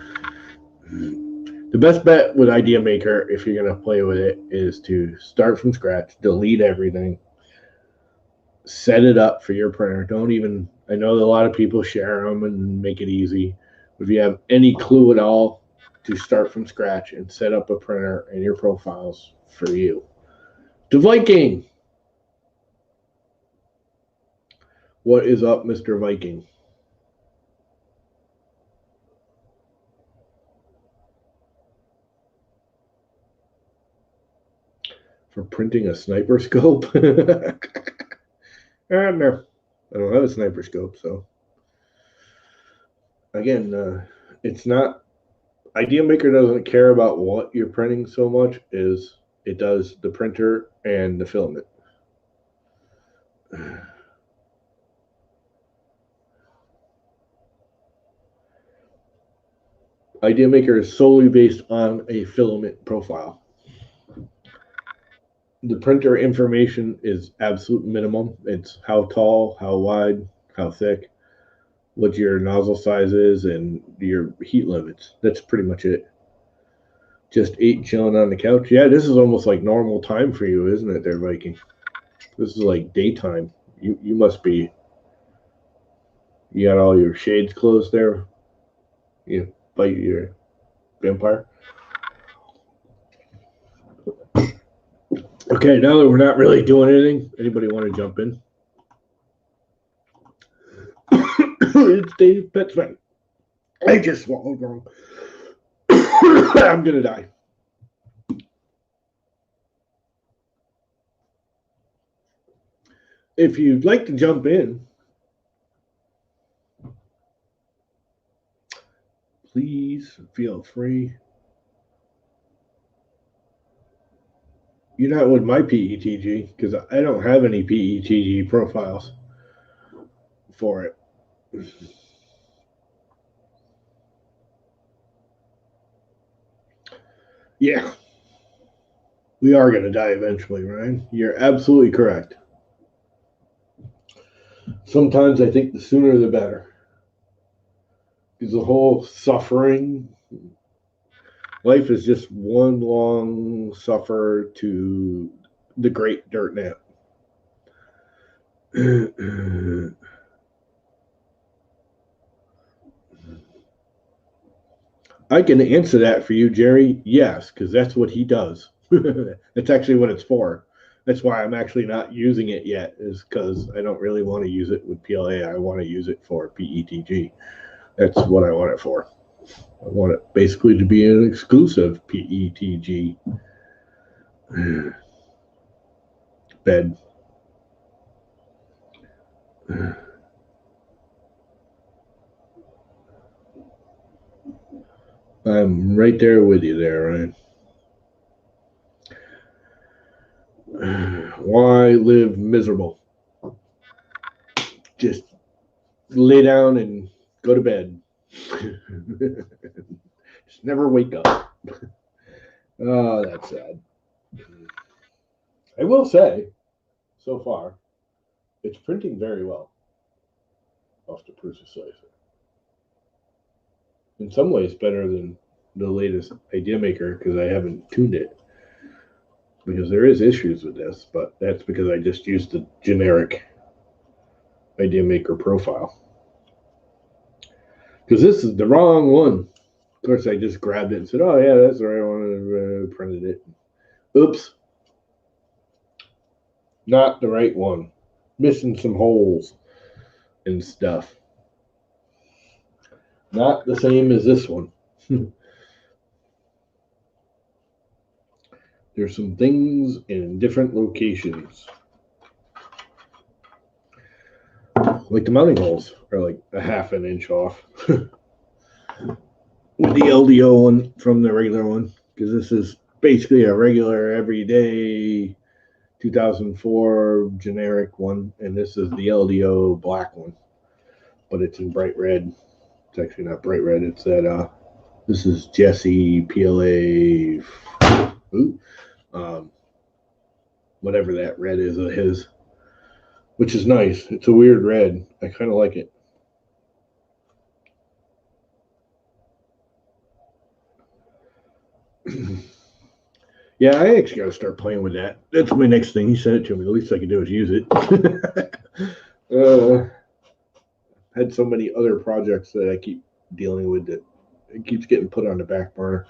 The best bet with Idea Maker, if you're going to play with it, is to start from scratch, delete everything, set it up for your printer. I know that a lot of people share them and make it easy. If you have any clue at all, to start from scratch and set up a printer and your profiles for you. To Viking! What is up, Mr. Viking? For printing a sniper scope? No, I don't have a sniper scope, so. Again, it's not. Idea Maker doesn't care about what you're printing so much as it does the printer and the filament. Idea Maker is solely based on a filament profile. The printer information is absolute minimum. It's how tall, how wide, how thick, what your nozzle size is, and your heat limits. That's pretty much it. Just ate, chilling on the couch. Yeah, this is almost like normal time for you, isn't it, there, Viking? This is like daytime. You must be. You got all your shades closed there. You bite your vampire. Okay, now that we're not really doing anything, anybody want to jump in? It's Dave Petzman. I just swallowed wrong. I'm gonna die. If you'd like to jump in, please feel free. You're not with my PETG because I don't have any PETG profiles for it. Yeah. We are going to die eventually, Ryan. You're absolutely correct. Sometimes I think the sooner the better. Because the whole suffering, life is just one long suffer to the great dirt nap. I can answer that for you, Jerry. Yes, because that's what he does. That's actually what it's for. That's why I'm actually not using it yet, is because I don't really want to use it with PLA. I want to use it for PETG. That's what I want it for. I want it basically to be an exclusive PETG bed. I'm right there with you there, Ryan. Why live miserable? Just lay down and go to bed. Just never wake up. Oh, that's sad. I will say, so far, it's printing very well off the PrusaSlicer. In some ways, better than the latest Idea Maker because I haven't tuned it. Because there is issues with this, but that's because I just used the generic Idea Maker profile. Because this is the wrong one. Of course, I just grabbed it and said, "Oh yeah, that's the right one," and printed it. Oops, not the right one. Missing some holes and stuff. Not the same as this one. There's some things in different locations. Like the mounting holes are like a half an inch off. With the LDO one from the regular one, because this is basically a regular everyday 2004 generic one, and this is the LDO black one, but it's in bright red. It's actually not bright red. It's that this is Jesse PLA, whatever that red is of his, which is nice. It's a weird red. I kind of like it. Yeah, I actually got to start playing with that. That's my next thing. He sent it to me. The least I can do is use it. Had so many other projects that I keep dealing with that it keeps getting put on the back burner.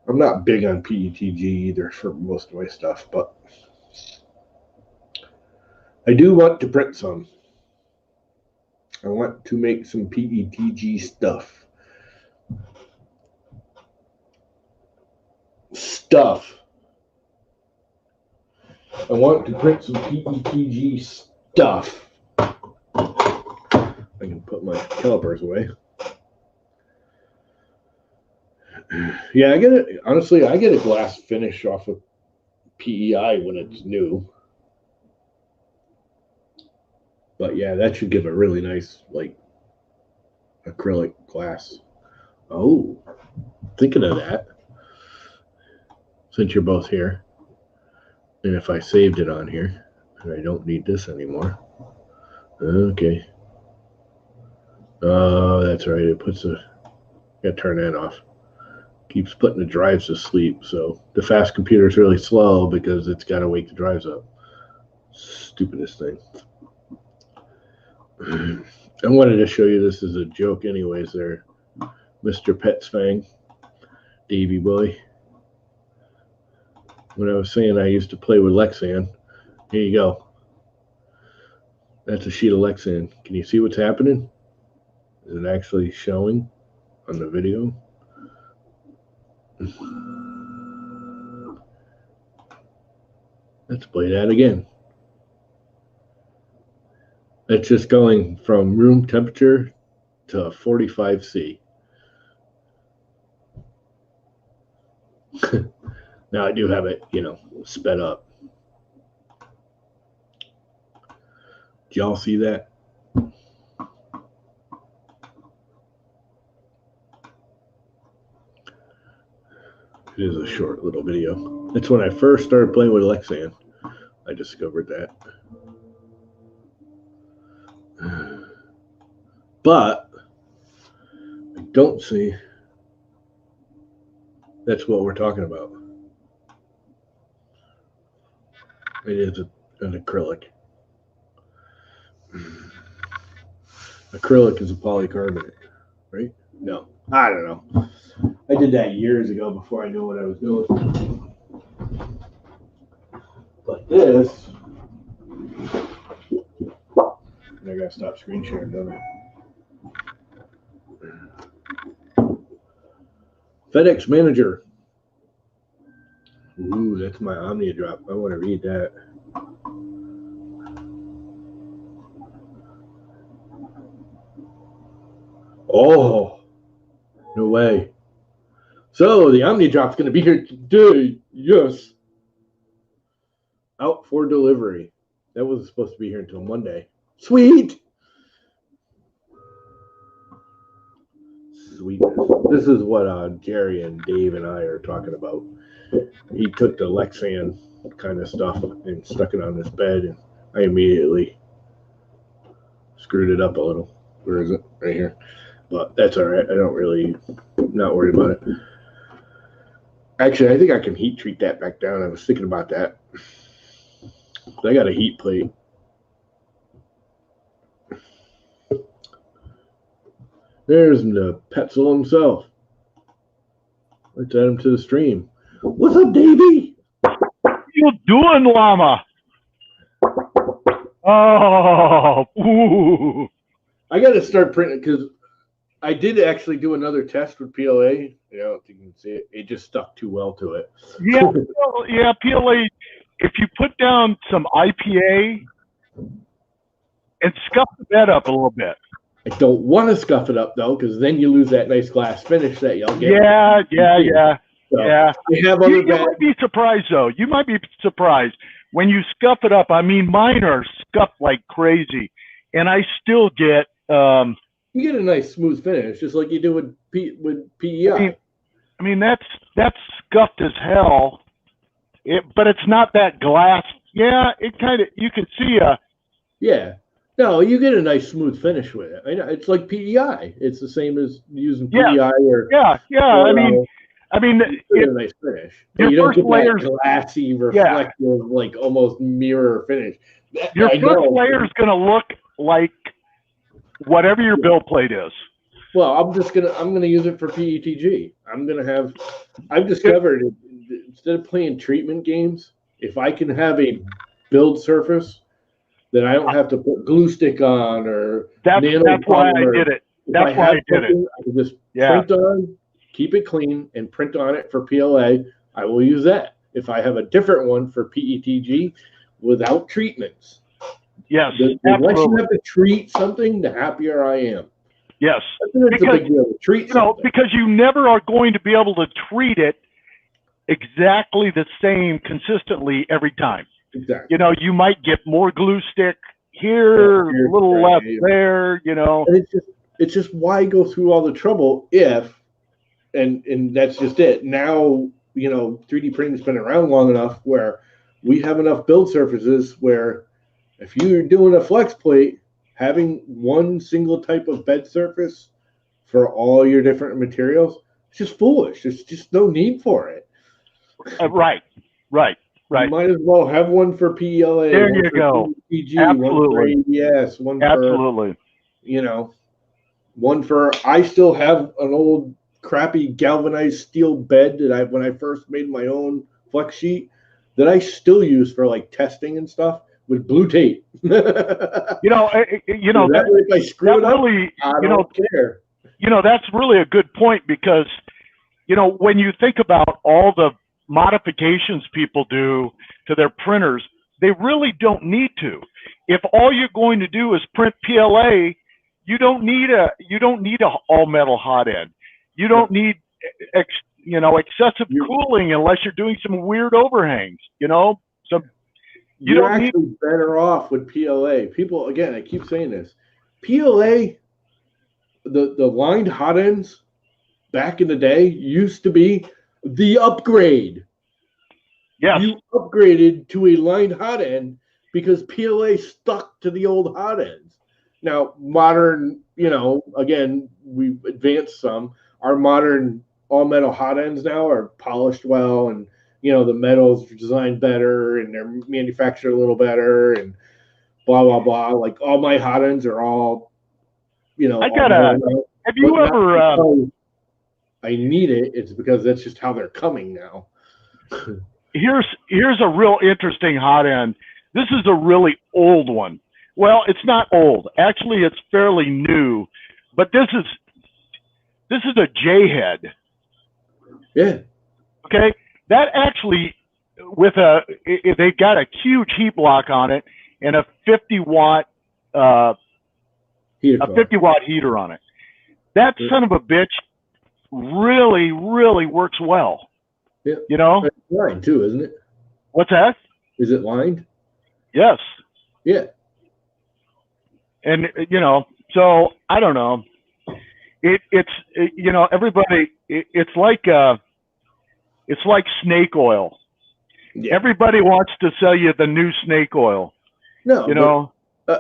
I'm not big on PETG either for most of my stuff, but I do want to print some. I want to make some PETG stuff. I want to print some PETG stuff. I can put my calipers away. Yeah, I get it. Honestly, I get a glass finish off of PEI when it's new. But yeah, that should give a really nice, like, acrylic glass. Oh, thinking of that. Since you're both here. And if I saved it on here, and I don't need this anymore. Okay. Oh, that's right. It puts the, got to turn that off. Keeps putting the drives to sleep. So the fast computer is really slow because it's got to wake the drives up. Stupidest thing. I wanted to show you this as a joke anyways there. Mr. Petsfang, Davy boy. When I was saying I used to play with Lexan, here you go. That's a sheet of Lexan. Can you see what's happening? Is it actually showing on the video? Let's play that again. It's just going from room temperature to 45°C. Now I do have it, sped up. Did y'all see that? It is a short little video. It's when I first started playing with Lexan. I discovered that. But I don't see that's what we're talking about. It is an acrylic. Acrylic is a polycarbonate, right? No, I don't know. I did that years ago before I knew what I was doing. But this, I gotta stop screen sharing, don't I? FedEx Manager. Ooh, that's my Omnia drop. I want to read that. Oh, no way. So the Omnia drop's going to be here today. Yes. Out for delivery. That was supposed to be here until Monday. Sweet. Sweetness. This is what Jerry and Dave and I are talking about. He took the Lexan kind of stuff and stuck it on this bed, and I immediately screwed it up a little. Where is it? Right here. But that's all right. I don't really, not worried about it. Actually, I think I can heat treat that back down. I was thinking about that. I got a heat plate. There's the Petzel himself. Let's add him to the stream. What's up, Davey? What you doing, Llama? Oh, ooh. I got to start printing because I did actually do another test with PLA. I don't think you can see it. It just stuck too well to it. Yeah, well, yeah, PLA. If you put down some IPA and scuff the bed up a little bit. I don't want to scuff it up though, because then you lose that nice glass finish that y'all get. Yeah. So Yeah. I have other You might be surprised though. You might be surprised when you scuff it up. I mean, mine are scuffed like crazy, and I still get. You get a nice smooth finish, just like you do with PEI. I mean that's scuffed as hell. But it's not that glass. Yeah, it kind of, you can see Yeah. No, you get a nice smooth finish with it. I know it's like PEI. It's the same as using PEI or I mean, it's a nice finish. But you don't get that glassy, reflective, like almost mirror finish. Your first layer is going to look like whatever your build plate is. Well, I'm gonna use it for PETG. I've discovered instead of playing treatment games, if I can have a build surface that I don't have to put glue stick on or that's why I did it. That's why I did it. I can just print on, keep it clean, and print on it for PLA. I will use that. If I have a different one for PETG without treatments. Yes. The less you have to treat something, the happier I am. Yes. It's a big deal to treat something. Because you never are going to be able to treat it exactly the same consistently every time. Exactly. You know, you might get more glue stick here, a little less there, you know. And it's just why go through all the trouble if, and that's just it. Now, 3D printing's been around long enough where we have enough build surfaces where if you're doing a flex plate, having one single type of bed surface for all your different materials, it's just foolish. There's just no need for it. Right. You might as well have one for PLA. There you go. PG, absolutely. One for ABS, one absolutely. For, one for, I still have an old crappy galvanized steel bed that when I first made my own flex sheet that I still use for like testing and stuff with blue tape. That if I screw it up, really, I don't care. That's really a good point because, when you think about all the modifications people do to their printers, they really don't need to. If all you're going to do is print PLA, you don't need a all metal hot end. You don't need excessive cooling unless you're doing some weird overhangs. So you're actually better off with PLA. People, again, I keep saying this. PLA, the lined hot ends back in the day used to be the upgrade. Yes. You upgraded to a lined hot end because PLA stuck to the old hot ends. Now, modern, again, we've advanced some. Our modern all-metal hot ends now are polished well, and, the metals are designed better, and they're manufactured a little better, and blah, blah, blah. Like, all my hot ends are all, have you ever... I need it. It's because that's just how they're coming now. here's a real interesting hot end. This is a really old one. Well, it's not old. Actually, it's fairly new, but this is a J head. Yeah. Okay, that actually they got a huge heat block on it and a 50-watt Heater a car. 50-watt heater on it. That son of a bitch really, really works well. Yeah. You know? It's lined too, isn't it? What's that? Is it lined? Yes. Yeah. And so I don't know. Everybody. It's like snake oil. Yeah. Everybody wants to sell you the new snake oil. No.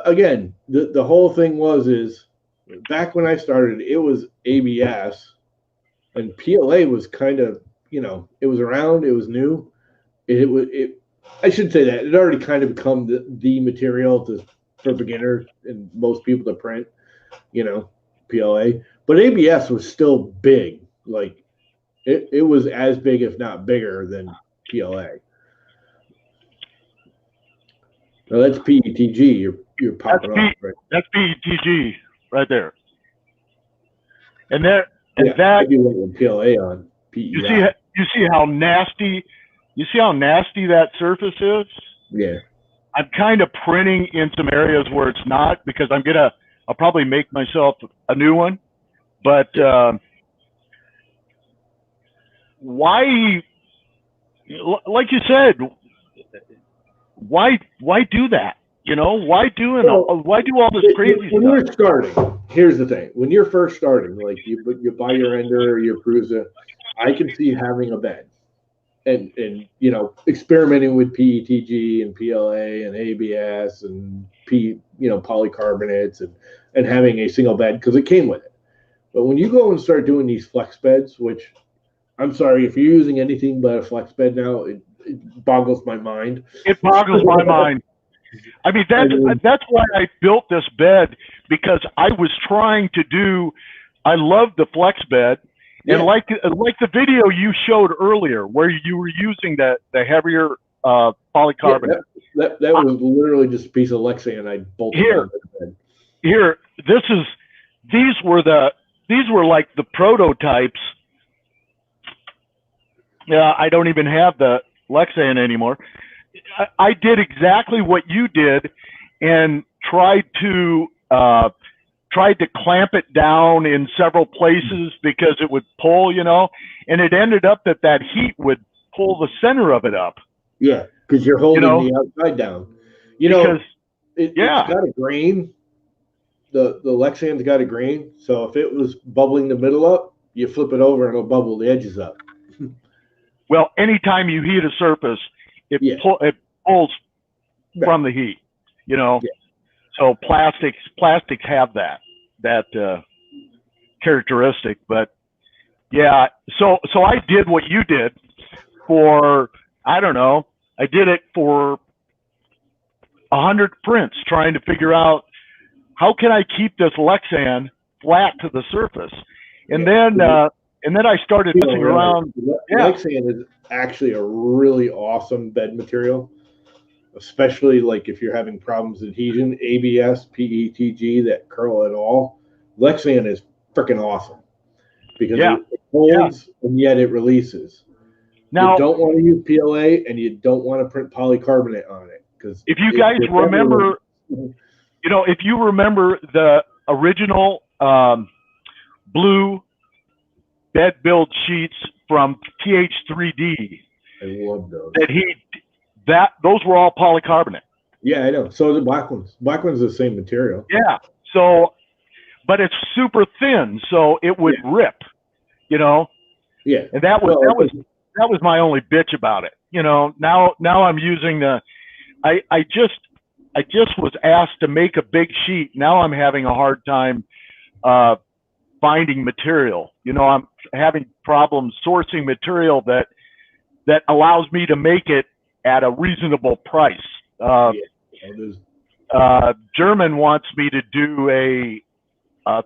Again, the whole thing is back when I started, it was ABS, and PLA was kind of it was around, it was new. I should say that it already kind of become the material for beginners and most people to print, PLA. But ABS was still big. Like it was as big, if not bigger, than PLA. Now that's PETG. You're popping off, right? That's PETG right there. And that maybe went with PLA on PEI. You see how nasty that surface is? Yeah. I'm kind of printing in some areas where it's not, because I'll probably make myself a new one. But why, like you said, why do that? Why do all this crazy when stuff? you're starting, here's the thing: when you're first starting, like you buy your Ender or your Prusa, I can see having a bed, and experimenting with PETG and PLA and ABS and polycarbonates and having a single bed because it came with it. But when you go and start doing these flex beds, which I'm sorry if you're using anything but a flex bed now, it boggles my mind. It boggles my mind. I mean, that's why I built this bed, because I was trying to do. I love the flex bed, and like the video you showed earlier, where you were using the heavier polycarbonate. Yeah, that was literally just a piece of Lexan I bolted on the bed. Here, these were like the prototypes. Yeah, I don't even have the Lexan anymore. I did exactly what you did and tried to clamp it down in several places because it would pull, and it ended up that heat would pull the center of it up. Yeah, because you're holding the outside down. It's got a grain. The Lexan's got a grain, so if it was bubbling the middle up, you flip it over and it'll bubble the edges up. Well, anytime you heat a surface, it pulls from the heat, So plastics have that characteristic. But yeah, so I did what you did for, I don't know, I did it for 100 prints, trying to figure out how can I keep this Lexan flat to the surface, and then I started messing around. Lexan is actually a really awesome bed material, especially like if you're having problems with adhesion. ABS, PETG, that curl at all. Lexan is freaking awesome because it holds and yet it releases. Now, you don't want to use PLA and you don't want to print polycarbonate on it, because if you guys remember, if you remember the original blue bed build sheets from TH3D. I love those. Those were all polycarbonate. Yeah, I know. So the black ones. Black one's the same material. Yeah. So, but it's super thin, so it would rip. Yeah. And that was my only bitch about it. Now I'm using I just was asked to make a big sheet. Now I'm having a hard time finding material. I'm having problems sourcing material that allows me to make it at a reasonable price. German wants me to do a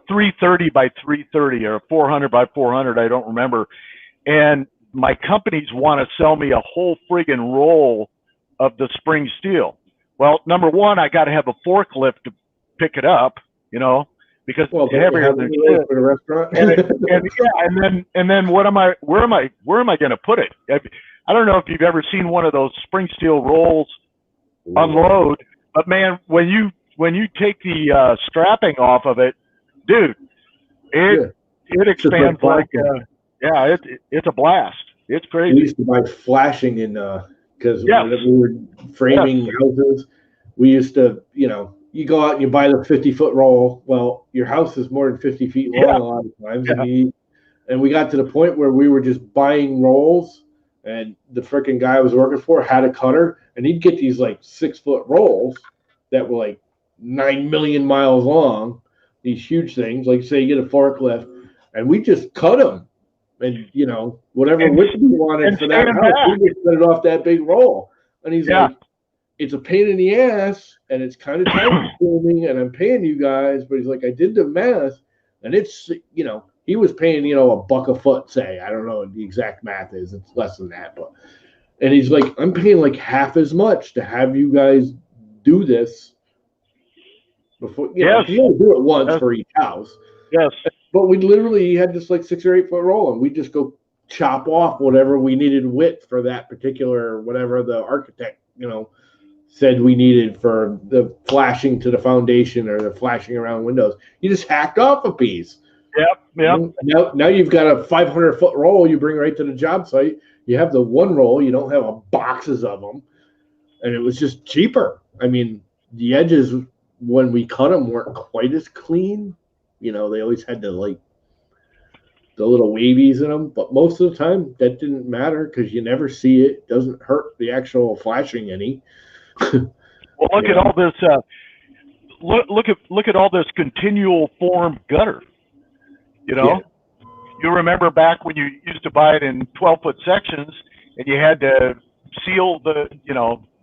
330 by 330 or 400 by 400. I don't remember. And my companies want to sell me a whole friggin' roll of the spring steel. Well, number one, I got to have a forklift to pick it up, because Well, it's heavier than shit. for the restaurant. And then where am I going to put it? I don't know if you've ever seen one of those spring steel rolls unload, but man, when you take the strapping off of it, dude, it expands like it's a blast. It's crazy. We used to buy flashing in because when we were framing houses, we used to, you go out and you buy the 50-foot roll. Well, your house is more than 50 feet long a lot of times, and we got to the point where we were just buying rolls, and the freaking guy I was working for had a cutter, and he'd get these like 6-foot rolls that were like 9 million miles long, these huge things, like say you get a forklift, and we just cut them. And whatever width we wanted for that house, we just cut it off that big roll. And he's like, "It's a pain in the ass, and it's kind of time consuming, and I'm paying you guys." But he's like, "I did the math, and it's he was paying $1 a foot. Say I don't know what the exact math is. It's less than that, but and he's like, I'm paying like half as much to have you guys do this before. You only do it once for each house. Yes." But we literally had this like 6 or 8 foot roll, and we just go chop off whatever we needed width for that particular, whatever the architect, said we needed for the flashing to the foundation or the flashing around windows. You just hacked off a piece. Yep. Now you've got a 500-foot roll you bring right to the job site. You have the one roll. You don't have boxes of them. And it was just cheaper. I mean, the edges, when we cut them, weren't quite as clean. They always had the little wavies in them, but most of the time that didn't matter because you never see it. It doesn't hurt the actual flashing any. Well, look at all this. Look at all this continual form gutter. You remember back when you used to buy it in 12-foot sections, and you had to seal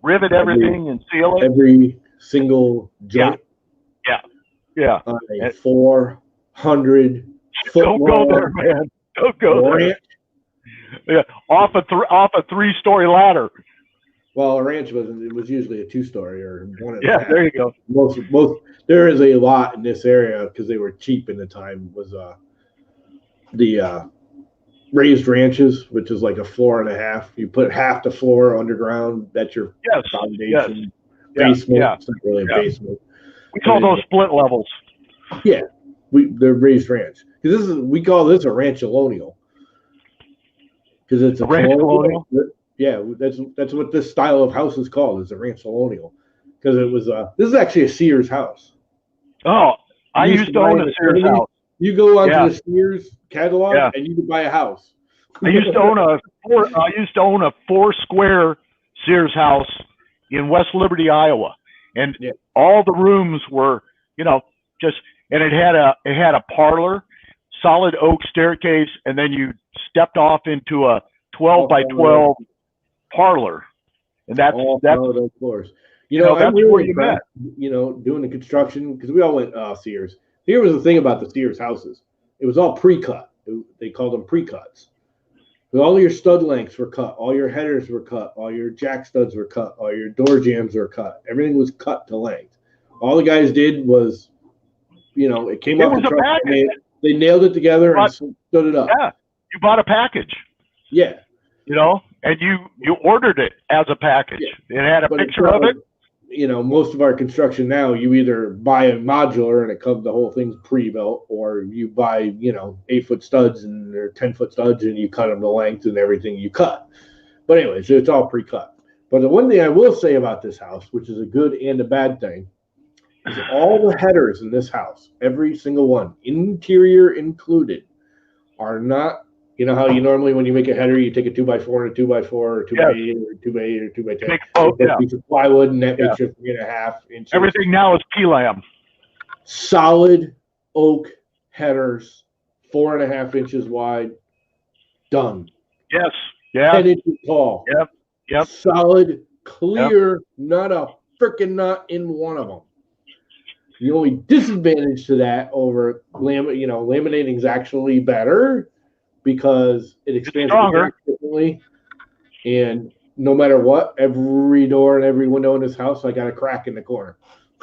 rivet everything and seal it. Every single joint. Yeah. On a 400-foot Don't go there, man. Don't go there. Yeah, off a 3-story ladder. Well, a ranch wasn't. It was usually a 2-story or one. Yeah, there you go. Most. There is a lot in this area because they were cheap in the time. Was the raised ranches, which is like a floor and a half. You put half the floor underground. That's your foundation. Basement. Yeah. It's not really a basement. We call those split levels. Yeah, they're raised ranch because we call this a ranch-colonial because it's a ranch-colonial. Yeah, that's what this style of house is called. Is a ranch-colonial because it was this is actually a Sears house. Oh, I used to own a Sears house. You go onto the Sears catalog and you can buy a house. I used to own a 4-square Sears house in West Liberty, Iowa. And all the rooms were, and it had a parlor, solid oak staircase, and then you stepped off into a 12 by 12 parlor, and that's those floors. That's really where you met. Doing the construction because we all went Sears. Here was the thing about the Sears houses; it was all pre-cut. They called them pre-cuts. All your stud lengths were cut. All your headers were cut. All your jack studs were cut. All your door jambs were cut. Everything was cut to length. All the guys did was, it came off the truck. They nailed it together and stood it up. Yeah, you bought a package. Yeah. And you ordered it as a package. Yeah. It had a picture of it. Most of our construction now, you either buy a modular and the whole thing's pre-built, or you buy, 8-foot studs and they're 10-foot studs and you cut them to length and everything you cut. But anyways, it's all pre-cut. But the one thing I will say about this house, which is a good and a bad thing, is all the headers in this house, every single one, interior included, are not. You know how you normally, when you make a header, you take a 2x4 and a 2x4 or 2x8 or 2x8 or 2x10. A piece of plywood, and that makes your 3.5 inches. Everything now is P-lam. Solid oak headers, 4.5 inches wide, done. Yes. Yeah. 10 inches tall. Yep. Solid, clear, not a freaking nut in one of them. The only disadvantage to that over laminating is actually better. because it expands the stronger. crack differently. And no matter what, every door and every window in this house, I got a crack in the corner,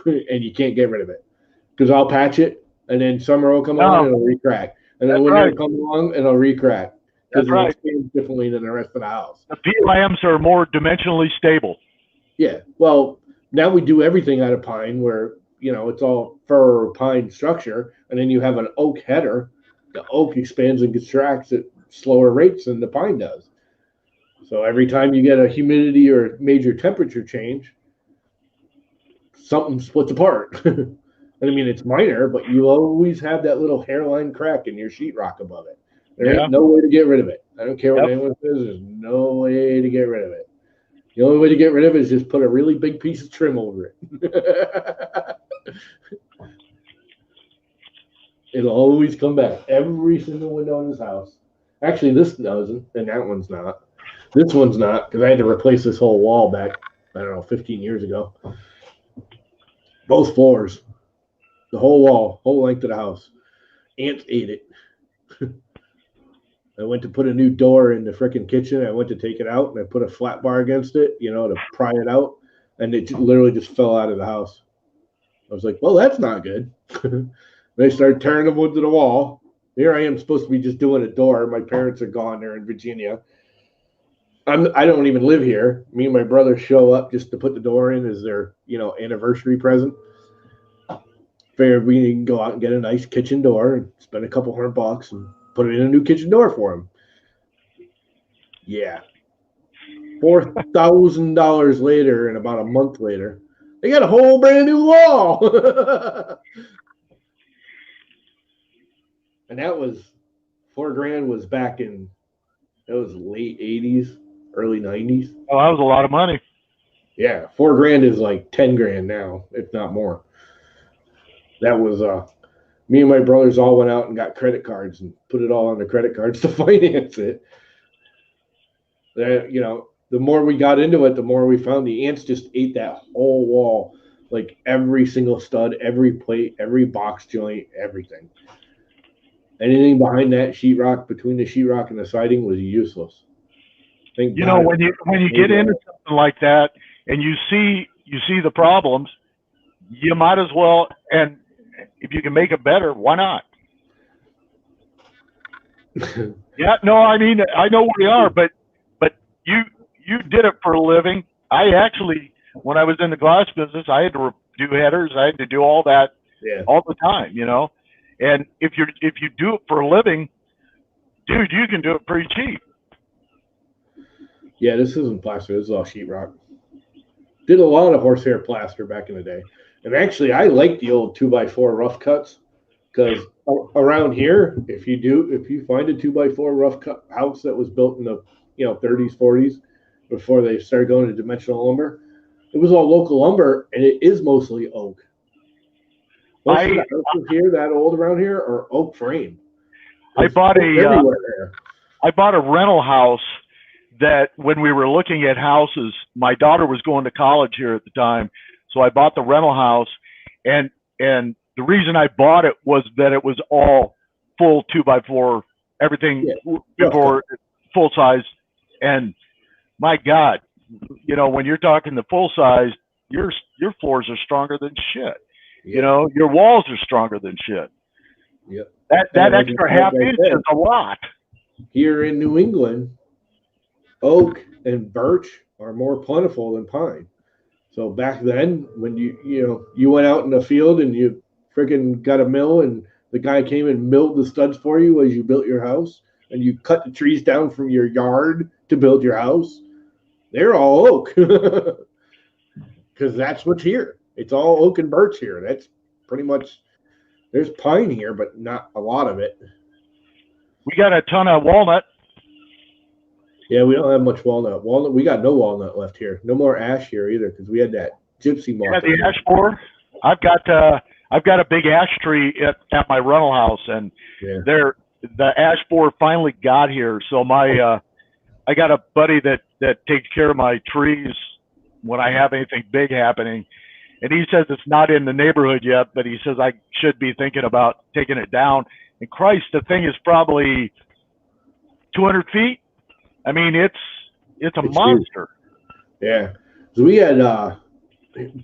and you can't get rid of it because I'll patch it, and then summer will come along No, and it'll re-crack, and then that's winter right. will come along and it'll re-crack That's because it right. expands differently than the rest of the house. The PLMs are more dimensionally stable. Yeah, well, now we do everything out of pine, where it's all fir or pine structure, and then you have an oak header. The oak expands and contracts at slower rates than the pine does. So every time you get a humidity or major temperature change, something splits apart. And I mean, it's minor, but you always have that little hairline crack in your sheetrock above it. There Yeah. ain't no way to get rid of it. I don't care what Yep. anyone says. There's no way to get rid of it. The only way to get rid of it is just put a really big piece of trim over it. It'll always come back. Every single window in this house. Actually, this doesn't, and that one's not. This one's not, because I had to replace this whole wall back, I don't know, 15 years ago. Both floors, the whole wall, whole length of the house. Ants ate it. I went to put a new door in the frickin' kitchen. I went to take it out, and I put a flat bar against it, to pry it out, and it literally just fell out of the house. I was like, well, that's not good. They started tearing the wood to the wall. Here I am supposed to be just doing a door. My parents are gone. They're in Virginia. I don't even live here. Me and my brother show up just to put the door in as their, anniversary present. Figured we can go out and get a nice kitchen door and spend a couple $100 and put in a new kitchen door for them. Yeah. $4,000 later, and about a month later, they got a whole brand new wall. And that was $4,000 was back in, it was late 80s, early 90s. Oh, that was a lot of money. Yeah, $4,000 is like 10 grand now, if not more. That was me and my brothers all went out and got credit cards and put it all on the credit cards to finance it. That the more we got into it, the more we found the ants just ate that whole wall, like every single stud, every plate, every box joint, everything. Anything behind that sheetrock, between the sheetrock and the siding, was useless. When you get into something like that and you see the problems, you might as well, and if you can make it better, why not? Yeah, no, I mean, I know where you are, but you did it for a living. I actually, when I was in the glass business, I had to do headers, I had to do all that all the time, And if you do it for a living, dude, you can do it pretty cheap. Yeah, this isn't plaster. This is all sheetrock. Did a lot of horsehair plaster back in the day. And actually, I like the old 2x4 rough cuts, because around here, if you find a 2x4 rough cut house that was built in the 30s, 40s, before they started going to dimensional lumber, it was all local lumber, and it is mostly oak. Most of the houses here that old around here are oak frame. I bought a rental house that when we were looking at houses, my daughter was going to college here at the time. So I bought the rental house, and the reason I bought it was that it was all full 2x4, everything before full size. And my God, when you're talking the full size, your floors are stronger than shit. Your walls are stronger than shit. Yep. That extra half inch is a lot. Here in New England, oak and birch are more plentiful than pine. So back then, when you went out in the field and you freaking got a mill, and the guy came and milled the studs for you as you built your house, and you cut the trees down from your yard to build your house, they're all oak, because that's what's here. It's all oak and birch here. That's pretty much. There's pine here, but not a lot of it. We got a ton of walnut. Yeah, we don't have much walnut. We got no walnut left here. No more ash here either, because we had that gypsy moth. Yeah, the ash borer. I've got a big ash tree at my rental house, and the ash borer finally got here. So I got a buddy that takes care of my trees when I have anything big happening, and he says it's not in the neighborhood yet, but he says I should be thinking about taking it down. And Christ, the thing is probably 200 feet. I mean, it's a It's monster. huge. Yeah. So we had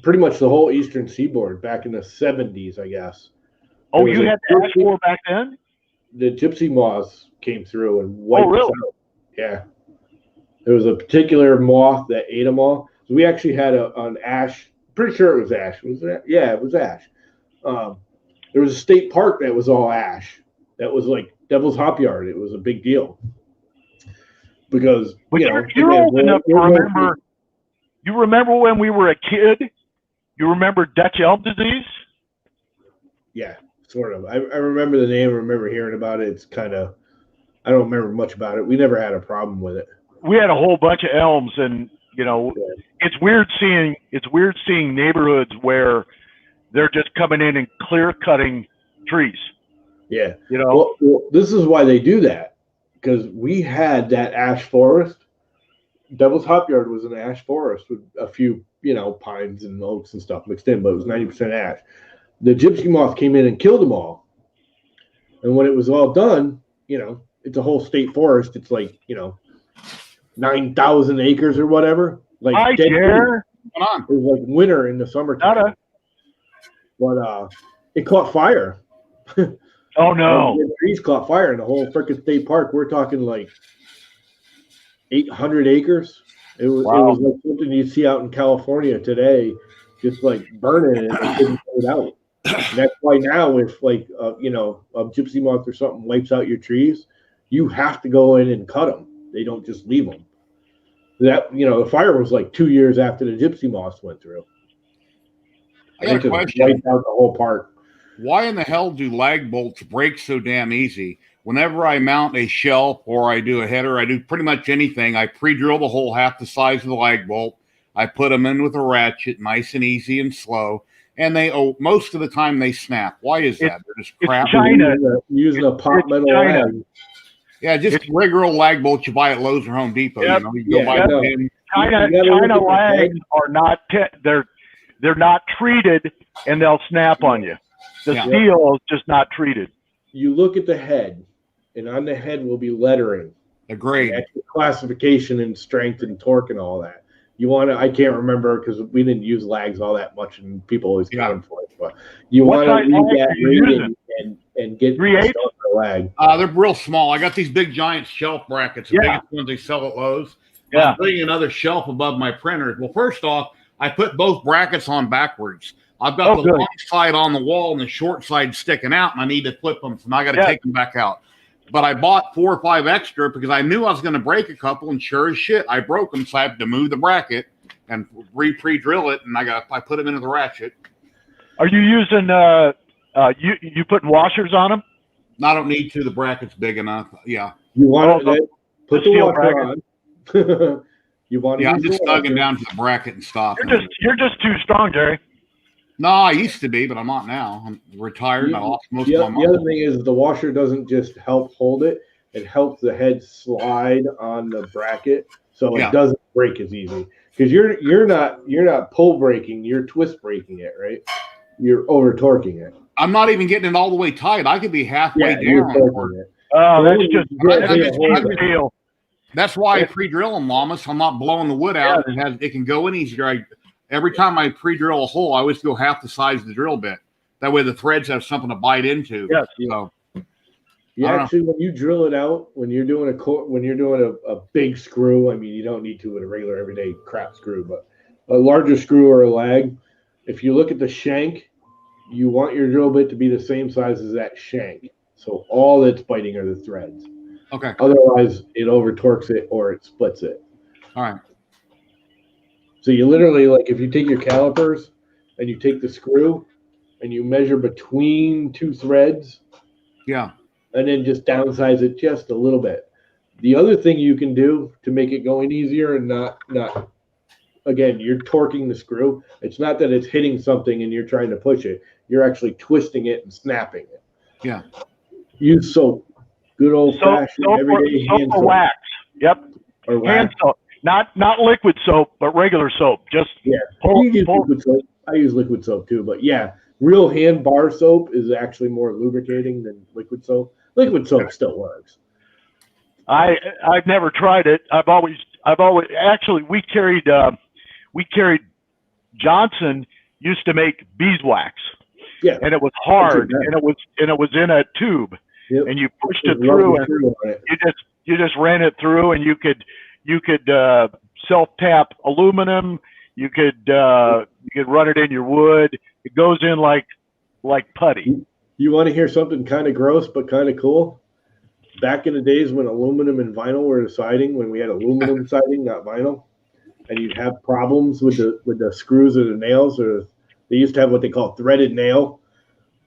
pretty much the whole eastern seaboard back in the 70s, I guess. Oh, you had the ash borer back then? The gypsy moths came through and wiped us out. Yeah. There was a particular moth that ate them all. So we actually had an ash. Pretty sure it was ash. Was it? Yeah, it was ash. There was a state park that was all ash. That was like Devil's Hop Yard. It was a big deal because you're old enough to remember. You remember when we were a kid? You remember Dutch elm disease? Yeah, sort of. I remember the name. I remember hearing about it. It's kind of. I don't remember much about it. We never had a problem with it. We had a whole bunch of elms, and it's weird seeing neighborhoods where they're just coming in and clear cutting trees. Yeah. Well, this is why they do that, because we had that ash forest. Devil's Hop Yard was an ash forest with a few, pines and oaks and stuff mixed in, but it was 90% ash. The gypsy moth came in and killed them all. And when it was all done, it's a whole state forest. It's like, 9,000 acres or whatever. Like I care. It was like winter in the summertime. But it caught fire. Oh no! The trees caught fire in the whole freaking state park. We're talking like 800 acres. It was like something you see out in California today, just like burning it and couldn't put it out. And that's why now, if like a gypsy moth or something wipes out your trees, you have to go in and cut them. They don't just leave them. That the fire was like 2 years after the gypsy moths went through. I got a question. Wiped out the whole park. Why in the hell do lag bolts break so damn easy? Whenever I mount a shelf or I do a header, I do pretty much anything. I pre-drill the hole half the size of the lag bolt. I put them in with a ratchet, nice and easy and slow. And most of the time they snap. Why is that? They're just crap. China. Using a pot metal lag. Yeah, just regular lag bolts you buy at Lowe's or Home Depot. Yep. You go buy them. China lags are not. They're not treated, and they'll snap on you. The steel is just not treated. You look at the head, and on the head will be lettering. A grade. Classification and strength and torque and all that. You want to, I can't remember because we didn't use lags all that much and people always got them for it. But you want to read that rating and get the lag. They're real small. I got these big giant shelf brackets, the biggest ones they sell at Lowe's. Yeah. I'm putting another shelf above my printer. Well, first off, I put both brackets on backwards. I've got the long side on the wall and the short side sticking out, and I need to flip them, so now I got to take them back out. But I bought 4 or 5 extra because I knew I was going to break a couple, and sure as shit, I broke them, so I had to move the bracket and pre-drill it, and I put them into the ratchet. Are you using you putting washers on them? No, I don't need to. The bracket's big enough. Yeah. You want to put the washer on. You want to? Yeah, I'm just snugging down to the bracket and stop. You're just too strong, Jerry. No, I used to be, but I'm not now. I'm retired. I lost most of my muscle. The other thing is the washer doesn't just help hold it; it helps the head slide on the bracket, so it doesn't break as easy. Because you're not pull braking, you're twist braking it, right? You're over torquing it. I'm not even getting it all the way tight. I could be halfway down. That's just deal. That's why I pre-drill them, Llamas. I'm not blowing the wood out. It can go in easier. Every time I pre-drill a hole, I always go half the size of the drill bit. That way the threads have something to bite into. Yes. Actually, when you drill it out, when you're doing a big screw, I mean, you don't need to with a regular everyday crap screw, but a larger screw or a lag, if you look at the shank, you want your drill bit to be the same size as that shank. So all that's biting are the threads. Okay. Otherwise, it over torques it or it splits it. All right. So you literally, like, if you take your calipers and you take the screw and you measure between 2 threads. Yeah. And then just downsize it just a little bit. The other thing you can do to make it going easier and not again, you're torquing the screw. It's not that it's hitting something and you're trying to push it. You're actually twisting it and snapping it. Yeah. Use soap. Good old fashioned everyday hand soap. Wax. Yep. Or wax. Hand soap. Not liquid soap, but regular soap. Just liquid soap. I use liquid soap too, but real hand bar soap is actually more lubricating than liquid soap. Liquid soap still works. I've never tried it. I've always actually we carried Johnson used to make beeswax. Yeah. And it was hard, and it was in a tube, Yep. and you pushed it through, and you just ran it through, and you could self tap aluminum. You could run it in your wood. It goes in like putty. You want to hear something kind of gross but kind of cool? Back in the days when aluminum and vinyl were the siding, when we had aluminum siding, not vinyl, and you'd have problems with the screws or the nails, or they used to have what they call threaded nail,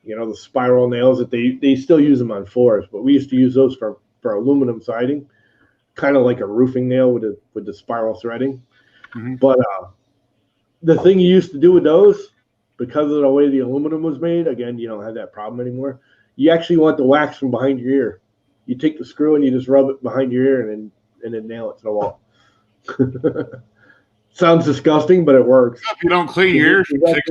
the spiral nails that they still use them on floors, but we used to use those for aluminum siding, kind of like a roofing nail with the spiral threading. Mm-hmm. But the thing you used to do with those, because of the way the aluminum was made, again, you don't have that problem anymore. You actually want the wax from behind your ear. You take the screw and you just rub it behind your ear and then nail it to the wall. Sounds disgusting, but it works. If you don't clean your ears, get a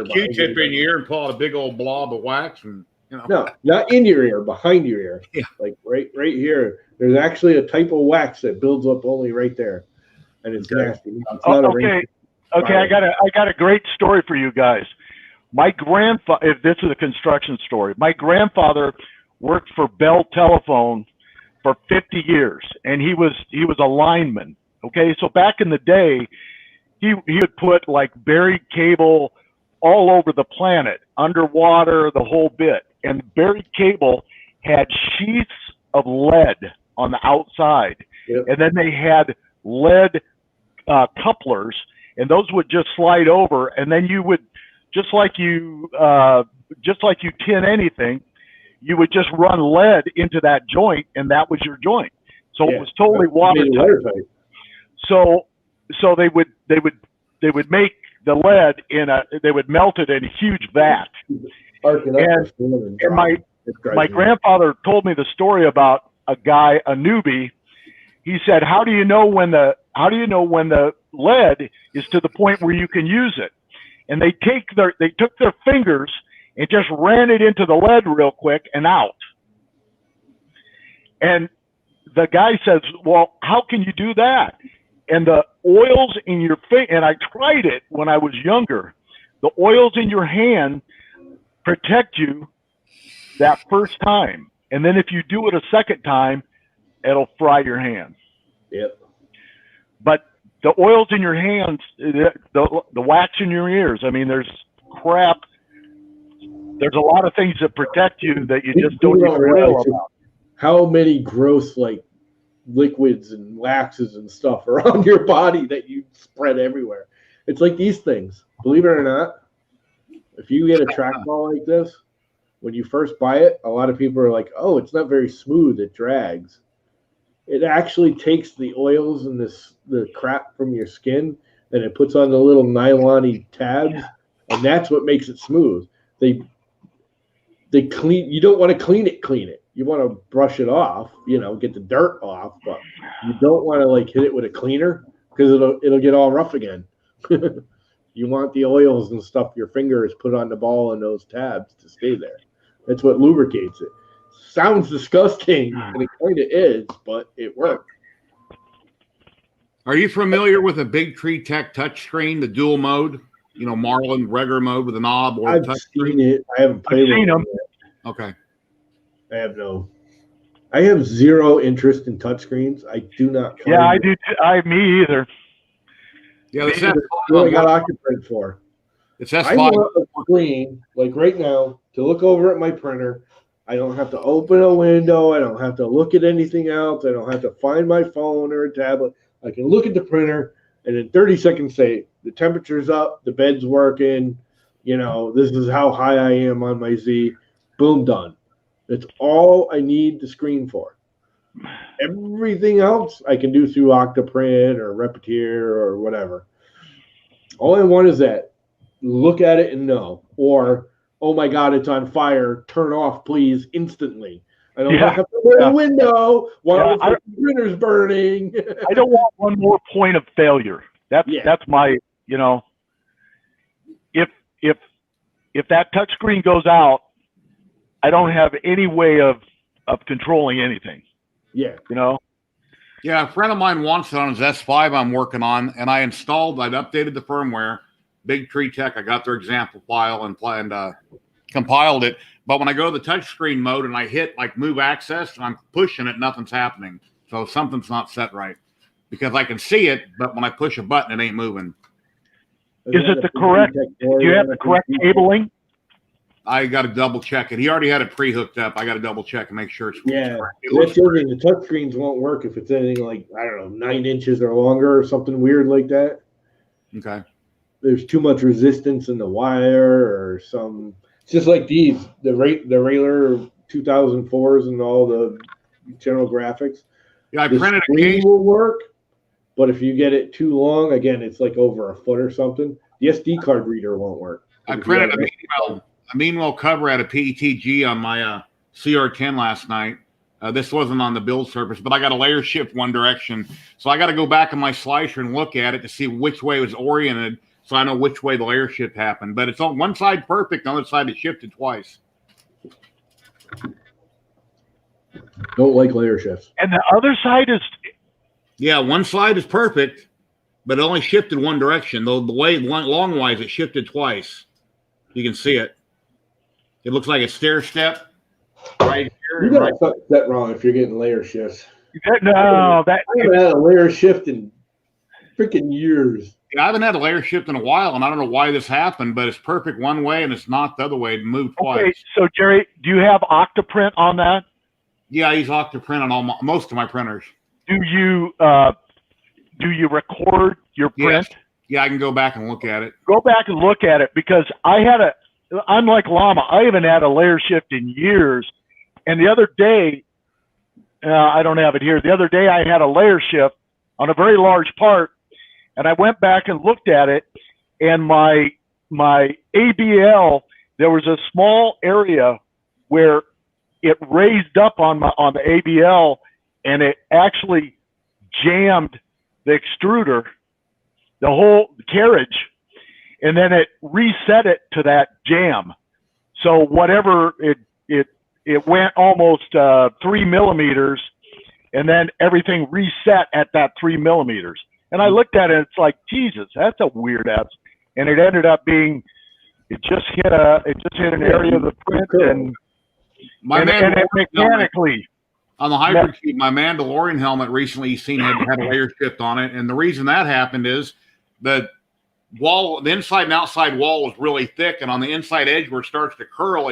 Q-tip in your ear and pull out a big old blob of wax, and No, not in your ear, behind your ear. Yeah. Like right here. There's actually a type of wax that builds up only right there, and it's nasty. It's not okay, I got a great story for you guys. My grandfather, if this is a construction story, my grandfather worked for Bell Telephone for 50 years, and he was a lineman. Okay, so back in the day, he would put like buried cable all over the planet, underwater, the whole bit. And buried cable had sheaths of lead on the outside. Yep. And then they had lead couplers, and those would just slide over. And then you would, just like you tin anything, you would just run lead into that joint, and that was your joint. So it was totally watertight. So they would make the lead they would melt it in a huge vat. And my grandfather told me the story about a guy, a newbie. He said, how do you know when the lead is to the point where you can use it? And they took their fingers and just ran it into the lead real quick and out. And the guy says, well, how can you do that? And the oils in your finger, and I tried it when I was younger, the oils in your hand protect you that first time. And then if you do it a second time, it'll fry your hands. Yep. But the oils in your hands, the wax in your ears, I mean, there's crap. There's a lot of things that protect you that you just don't even realize about. How many gross, like, liquids and waxes and stuff around your body that you spread everywhere. It's like these things. Believe it or not, if you get a trackball like this, when you first buy it, a lot of people are like, oh, it's not very smooth, it drags. It actually takes the oils and the crap from your skin, and it puts on the little nylon-y tabs, and that's what makes it smooth. They clean. You don't want to clean it. You want to brush it off, get the dirt off, but you don't want to like hit it with a cleaner because it'll get all rough again. You want the oils and stuff your fingers put on the ball and those tabs to stay there. That's what lubricates it. Sounds disgusting, and it kind of is, but it works. Are you familiar with a Big Tree Tech touchscreen, the dual mode? Marlin regular mode with a knob or I've seen it. I haven't played with it. Okay. I have zero interest in touchscreens. I do not. Yeah, I do. Me either. Yeah, that's what I got occupied for. I want a screen, like right now, to look over at my printer. I don't have to open a window. I don't have to look at anything else. I don't have to find my phone or a tablet. I can look at the printer and in 30 seconds say, the temperature's up, the bed's working, this is how high I am on my Z. Boom, done. That's all I need the screen for. Everything else I can do through Octoprint or Repetier or whatever. All I want is that. Look at it and know. Or, oh my God, it's on fire. Turn off, please, instantly. I don't have to open the window while the printer's burning. I don't want one more point of failure. That's my, if that touchscreen goes out, I don't have any way of controlling anything. Yeah. You know. Yeah, a friend of mine wants it on his S5 I'm working on, and I'd updated the firmware, Big Tree Tech. I got their example file and compiled it. But when I go to the touchscreen mode and I hit like move access and I'm pushing it, nothing's happening. So something's not set right because I can see it, but when I push a button, it ain't moving. Is it the correct? Do you have the correct cabling? I got to double check it. He already had it pre-hooked up. I got to double check and make sure it's yeah. correct. That's the other thing. The touch screens won't work if it's anything like, I don't know, 9 inches or longer or something weird like that. Okay. There's too much resistance in the wire or some. It's just like the Railer 2004s and all the general graphics. Yeah, I the printed a screen case. will work, but if you get it too long, again, it's like over a foot or something. The SD card reader won't work. I printed a Meanwhile cover out of PETG on my CR10 last night. This wasn't on the build surface, but I got a layer shift one direction. So I got to go back in my slicer and look at it to see which way it was oriented so I know which way the layer shift happened. But it's on one side perfect, on the other side it shifted twice. Don't like layer shifts. And the other side is... Yeah, one side is perfect, but it only shifted one direction. Though the way long-wise, it shifted twice. You can see it. It looks like a stair step right here. You got something set wrong if you're getting layer shifts. No, I haven't had a layer shift in freaking years. Yeah, I haven't had a layer shift in a while, and I don't know why this happened, but it's perfect one way and it's not the other way. It moved twice. Okay, so Jerry, do you have Octoprint on that? Yeah, I use Octoprint on most of my printers. Do you record your print? Yes. Yeah, I can go back and look at it. Go back and look at it because I'm like Llama. I haven't had a layer shift in years. And the other day, I don't have it here. The other day I had a layer shift on a very large part, and I went back and looked at it, and my ABL, there was a small area where it raised up on the ABL, and it actually jammed the extruder, the whole carriage, and then it reset it to that jam. So whatever it went almost 3 millimeters, and then everything reset at that 3 millimeters. And I looked at it, it's like, Jesus, that's a weird ass. And it ended up being, it just hit an area of the print, and it mechanically. On the hybrid sheet, my Mandalorian helmet recently seen had a layer shift on it, and the reason that happened is the inside and outside wall was really thick, and on the inside edge where it starts to curl,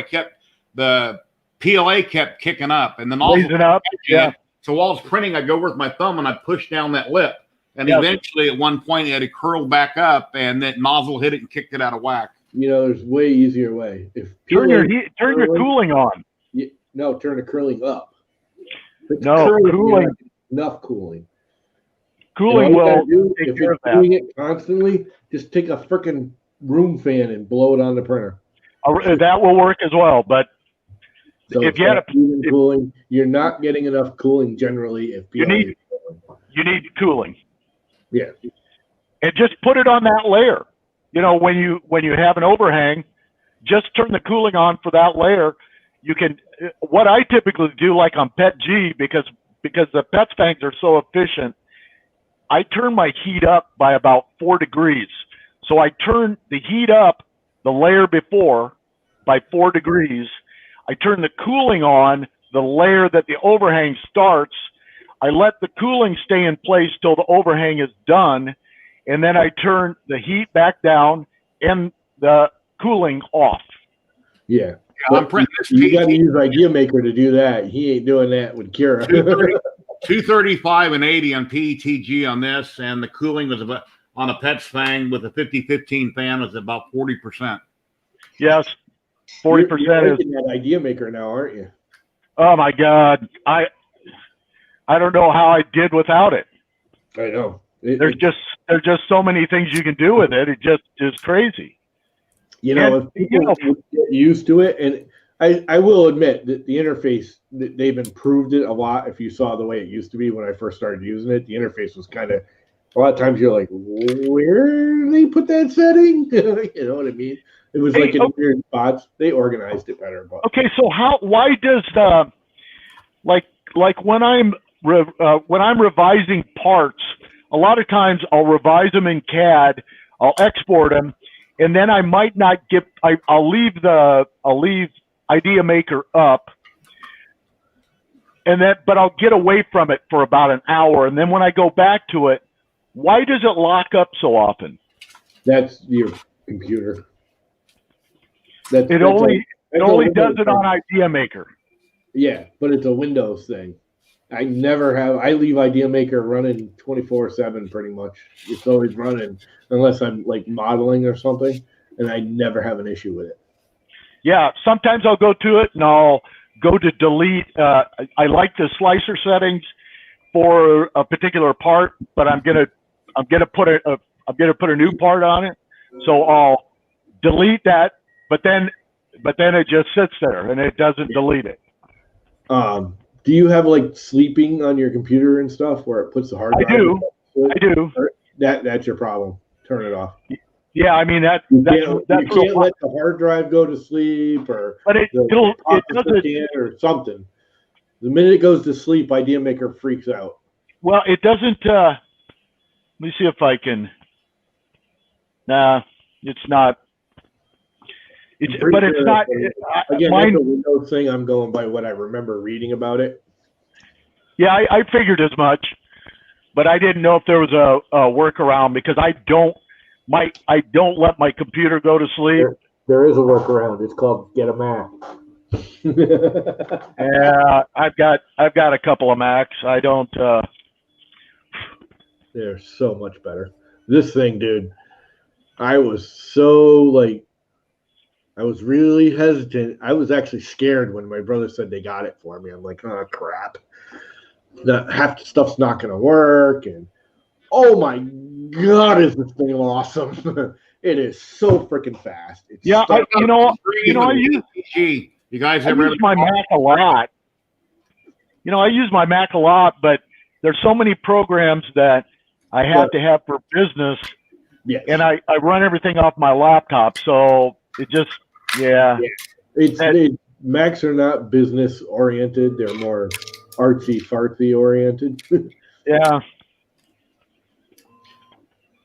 the PLA kept kicking up, and the nozzle up. Yeah. So while I was printing, I'd go with my thumb and I'd push down that lip, and eventually at one point it had to curl back up, and that nozzle hit it and kicked it out of whack. You know, there's a way easier way. If turn your cooling on. Turn the curling up. Cooling. Enough cooling. Cooling will take care of that. If you're doing it constantly, just take a freaking room fan and blow it on the printer. That will work as well, but so if you had cooling, you're not getting enough cooling generally. If you need cooling, yeah, and just put it on that layer. You know, when you have an overhang, just turn the cooling on for that layer. You can. What I typically do, like on PET G, because the PET fangs are so efficient, I turn my heat up by about 4 degrees. So I turn the heat up the layer before by 4 degrees. I turn the cooling on the layer that the overhang starts. I let the cooling stay in place till the overhang is done, and then I turn the heat back down and the cooling off. Yeah. I'm printing this. You got to use Idea Maker to do that. He ain't doing that with Kira. 235 and 80 on PETG on this, and the cooling was about on a PET fang with a 50-15 fan was about 40%. Yes, 40% you're making that Idea Maker now, aren't you? Oh my God, I don't know how I did without it. I know. There's just so many things you can do with it. It just is crazy. You know, if people get used to it, and I will admit that the interface, they've improved it a lot. If you saw the way it used to be when I first started using it, the interface was kind of, a lot of times you're like, where did they put that setting? You know what I mean? It was like in weird spots. They organized it better. But. Okay, so why does like when I'm when I'm revising parts, a lot of times I'll revise them in CAD, I'll export them, and then I might not get. I'll leave Idea Maker up, but I'll get away from it for about an hour, and then when I go back to it, why does it lock up so often? That's your computer. It only does it on Idea Maker. Yeah, but it's a Windows thing. I leave Idea Maker running 24/7 pretty much. It's always running unless I'm like modeling or something, and I never have an issue with it. Yeah, sometimes I'll go to it and I'll go to delete. I like the slicer settings for a particular part, but I'm gonna put a new part on it. So I'll delete that, but then it just sits there and it doesn't delete it. Do you have like sleeping on your computer and stuff where it puts the hard drive? I do. That's your problem. Turn it off. Yeah, I mean that's you can't let the hard drive go to sleep, or but it doesn't or something. The minute it goes to sleep, Idea Maker freaks out. Well, it doesn't. Let me see if I can. Nah, it's not. It's not. Again, that's a Windows thing. I'm going by what I remember reading about it. Yeah, I figured as much, but I didn't know if there was a workaround because I don't let my computer go to sleep. There is a workaround. It's called Get a Mac. Yeah, I've got a couple of Macs. I don't. They're so much better. This thing, dude. I was really hesitant. I was actually scared when my brother said they got it for me. I'm like, oh crap. Half the stuff's not gonna work, and oh my god, is this thing awesome? It is so freaking fast. I use you guys ever use my Mac a lot. I use my Mac a lot, but there's so many programs that I have to have for business. Yes. And I run everything off my laptop, so it just Macs are not business oriented; they're more artsy fartsy oriented. Yeah.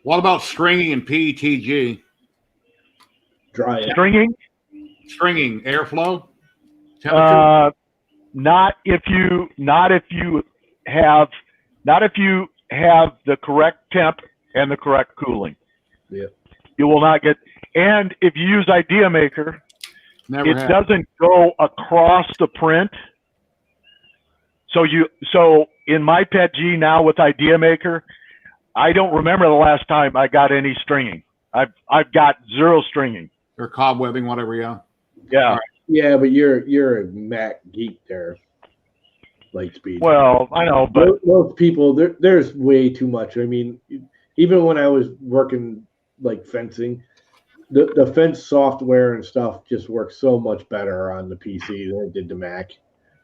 What about stringing and PETG? Dry it. Stringing airflow. Temperature? Not if you have the correct temp and the correct cooling. Yeah. You will not get. And if you use Idea Maker, it doesn't go across the print. So in my PETG now with Idea Maker, I don't remember the last time I got any stringing. I've got zero stringing. Or cobwebbing, whatever. Yeah. Yeah. Right. Yeah, but you're a Mac geek there. Lightspeed. Well, I know, but most people there's way too much. I mean, even when I was working like fencing, the fence software and stuff just works so much better on the PC than it did the Mac.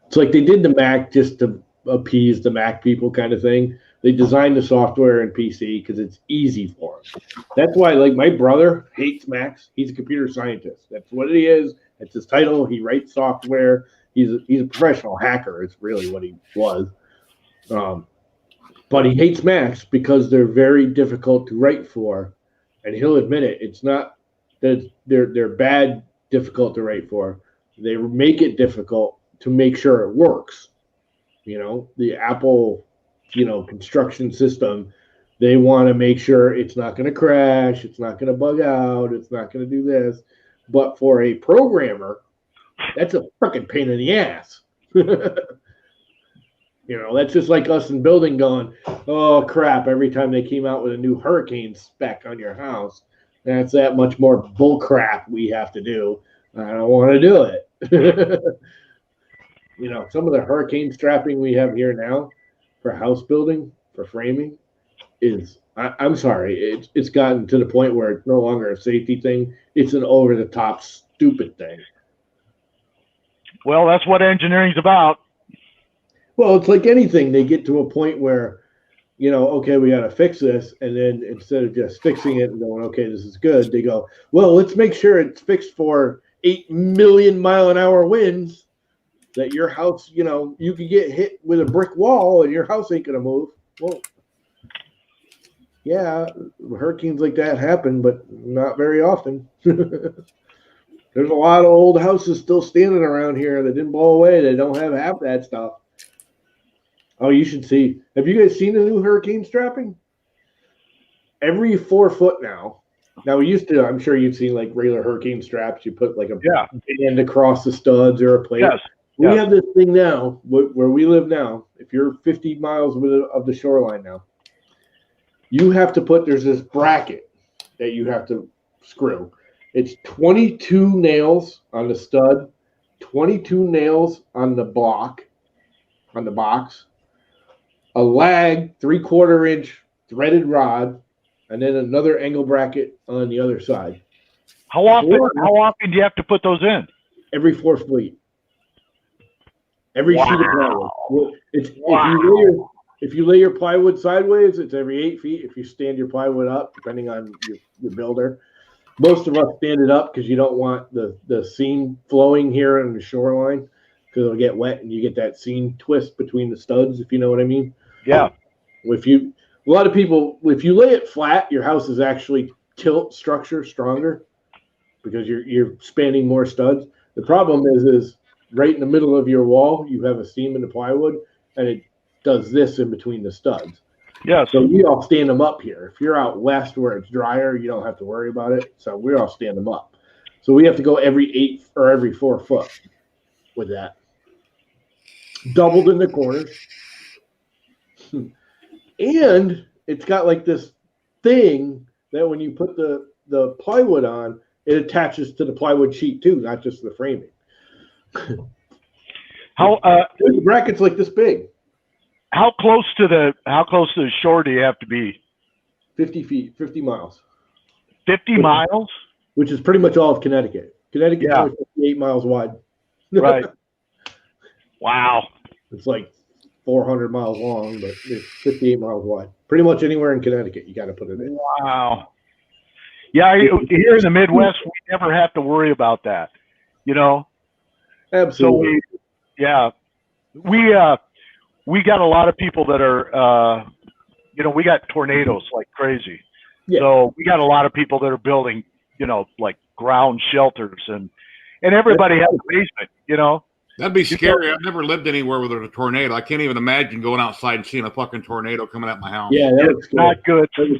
It's like they did the Mac just to appease the Mac people kind of thing. They designed the software in PC because it's easy for them. That's why, like, my brother hates Macs. He's a computer scientist. That's what he is. That's his title. He writes software. He's a professional hacker. It's really what he was. But he hates Macs because they're very difficult to write for, and he'll admit it. It's not that they're bad, difficult to write for. They make it difficult to make sure it works. The Apple, construction system, they want to make sure it's not going to crash, it's not going to bug out, it's not going to do this. But for a programmer, that's a freaking pain in the ass. That's just like us in building going, oh crap, every time they came out with a new hurricane spec on your house, that's that much more bull crap we have to do. I don't want to do it. Some of the hurricane strapping we have here now for house building, for framing, is, I'm sorry, it's gotten to the point where it's no longer a safety thing. It's an over-the-top stupid thing. Well, that's what engineering's about. Well, it's like anything. They get to a point where, okay, we got to fix this. And then instead of just fixing it and going, okay, this is good, they go, well, let's make sure it's fixed for 8 million mile an hour winds. that your house, you could get hit with a brick wall and your house ain't going to move. Well, yeah, hurricanes like that happen, but not very often. There's a lot of old houses still standing around here that didn't blow away. They don't have half that stuff. Oh, you should see. Have you guys seen the new hurricane strapping? Every 4 foot now. Now, we used to, I'm sure you've seen like regular hurricane straps. You put like a band across the studs or a plate. Yes. We have this thing now where we live now. If you're 50 miles of the shoreline now, you have to there's this bracket that you have to screw. It's 22 nails on the stud, 22 nails on the block, on the box, a lag, 3/4 inch threaded rod, and then another angle bracket on the other side. How often do you have to put those in? Every 4 feet. Every sheet of plywood. If you lay your plywood sideways, it's every 8 feet. If you stand your plywood up, depending on your builder. Most of us stand it up because you don't want the seam flowing here on the shoreline because it'll get wet and you get that seam twist between the studs, if you know what I mean. Yeah. A lot of people, if you lay it flat, your house is actually tilt structure stronger because you're spanning more studs. The problem is right in the middle of your wall, you have a seam in the plywood, and it does this in between the studs. Yeah. So we all stand them up here. If you're out west where it's drier, you don't have to worry about it. So we all stand them up. So we have to go every 8 or every 4 foot with that. Doubled in the corners. And it's got like this thing that when you put the plywood on, it attaches to the plywood sheet too, not just the framing. The bracket's like this big. How close to the shore do you have to be? 50 feet, 50 miles. 50 miles? Which is pretty much all of Connecticut. Connecticut's only 58 miles wide. Right. Wow. It's like 400 miles long, but it's 58 miles wide. Pretty much anywhere in Connecticut, you got to put it in. Wow. Yeah, here in the Midwest, we never have to worry about that. Absolutely. So we got a lot of people that are, we got tornadoes like crazy. Yeah. So we got a lot of people that are building, like ground shelters and everybody has a basement, That'd be scary. I've never lived anywhere where there's a tornado. I can't even imagine going outside and seeing a fucking tornado coming at my house. Yeah, that's not good. And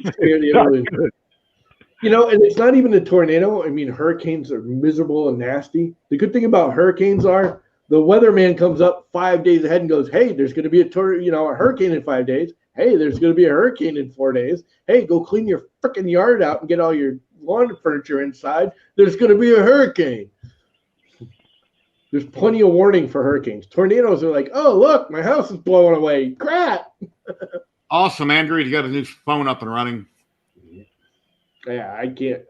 it's not even a tornado. I mean, hurricanes are miserable and nasty. The good thing about hurricanes are the weatherman comes up 5 days ahead and goes, "Hey, there's going to be a hurricane in 5 days. Hey, there's going to be a hurricane in 4 days. Hey, go clean your freaking yard out and get all your lawn furniture inside. There's going to be a hurricane." There's plenty of warning for hurricanes. Tornadoes are like, "Oh, look, my house is blowing away. Crap." Awesome, Andrew. You got a new phone up and running. Yeah, I can't.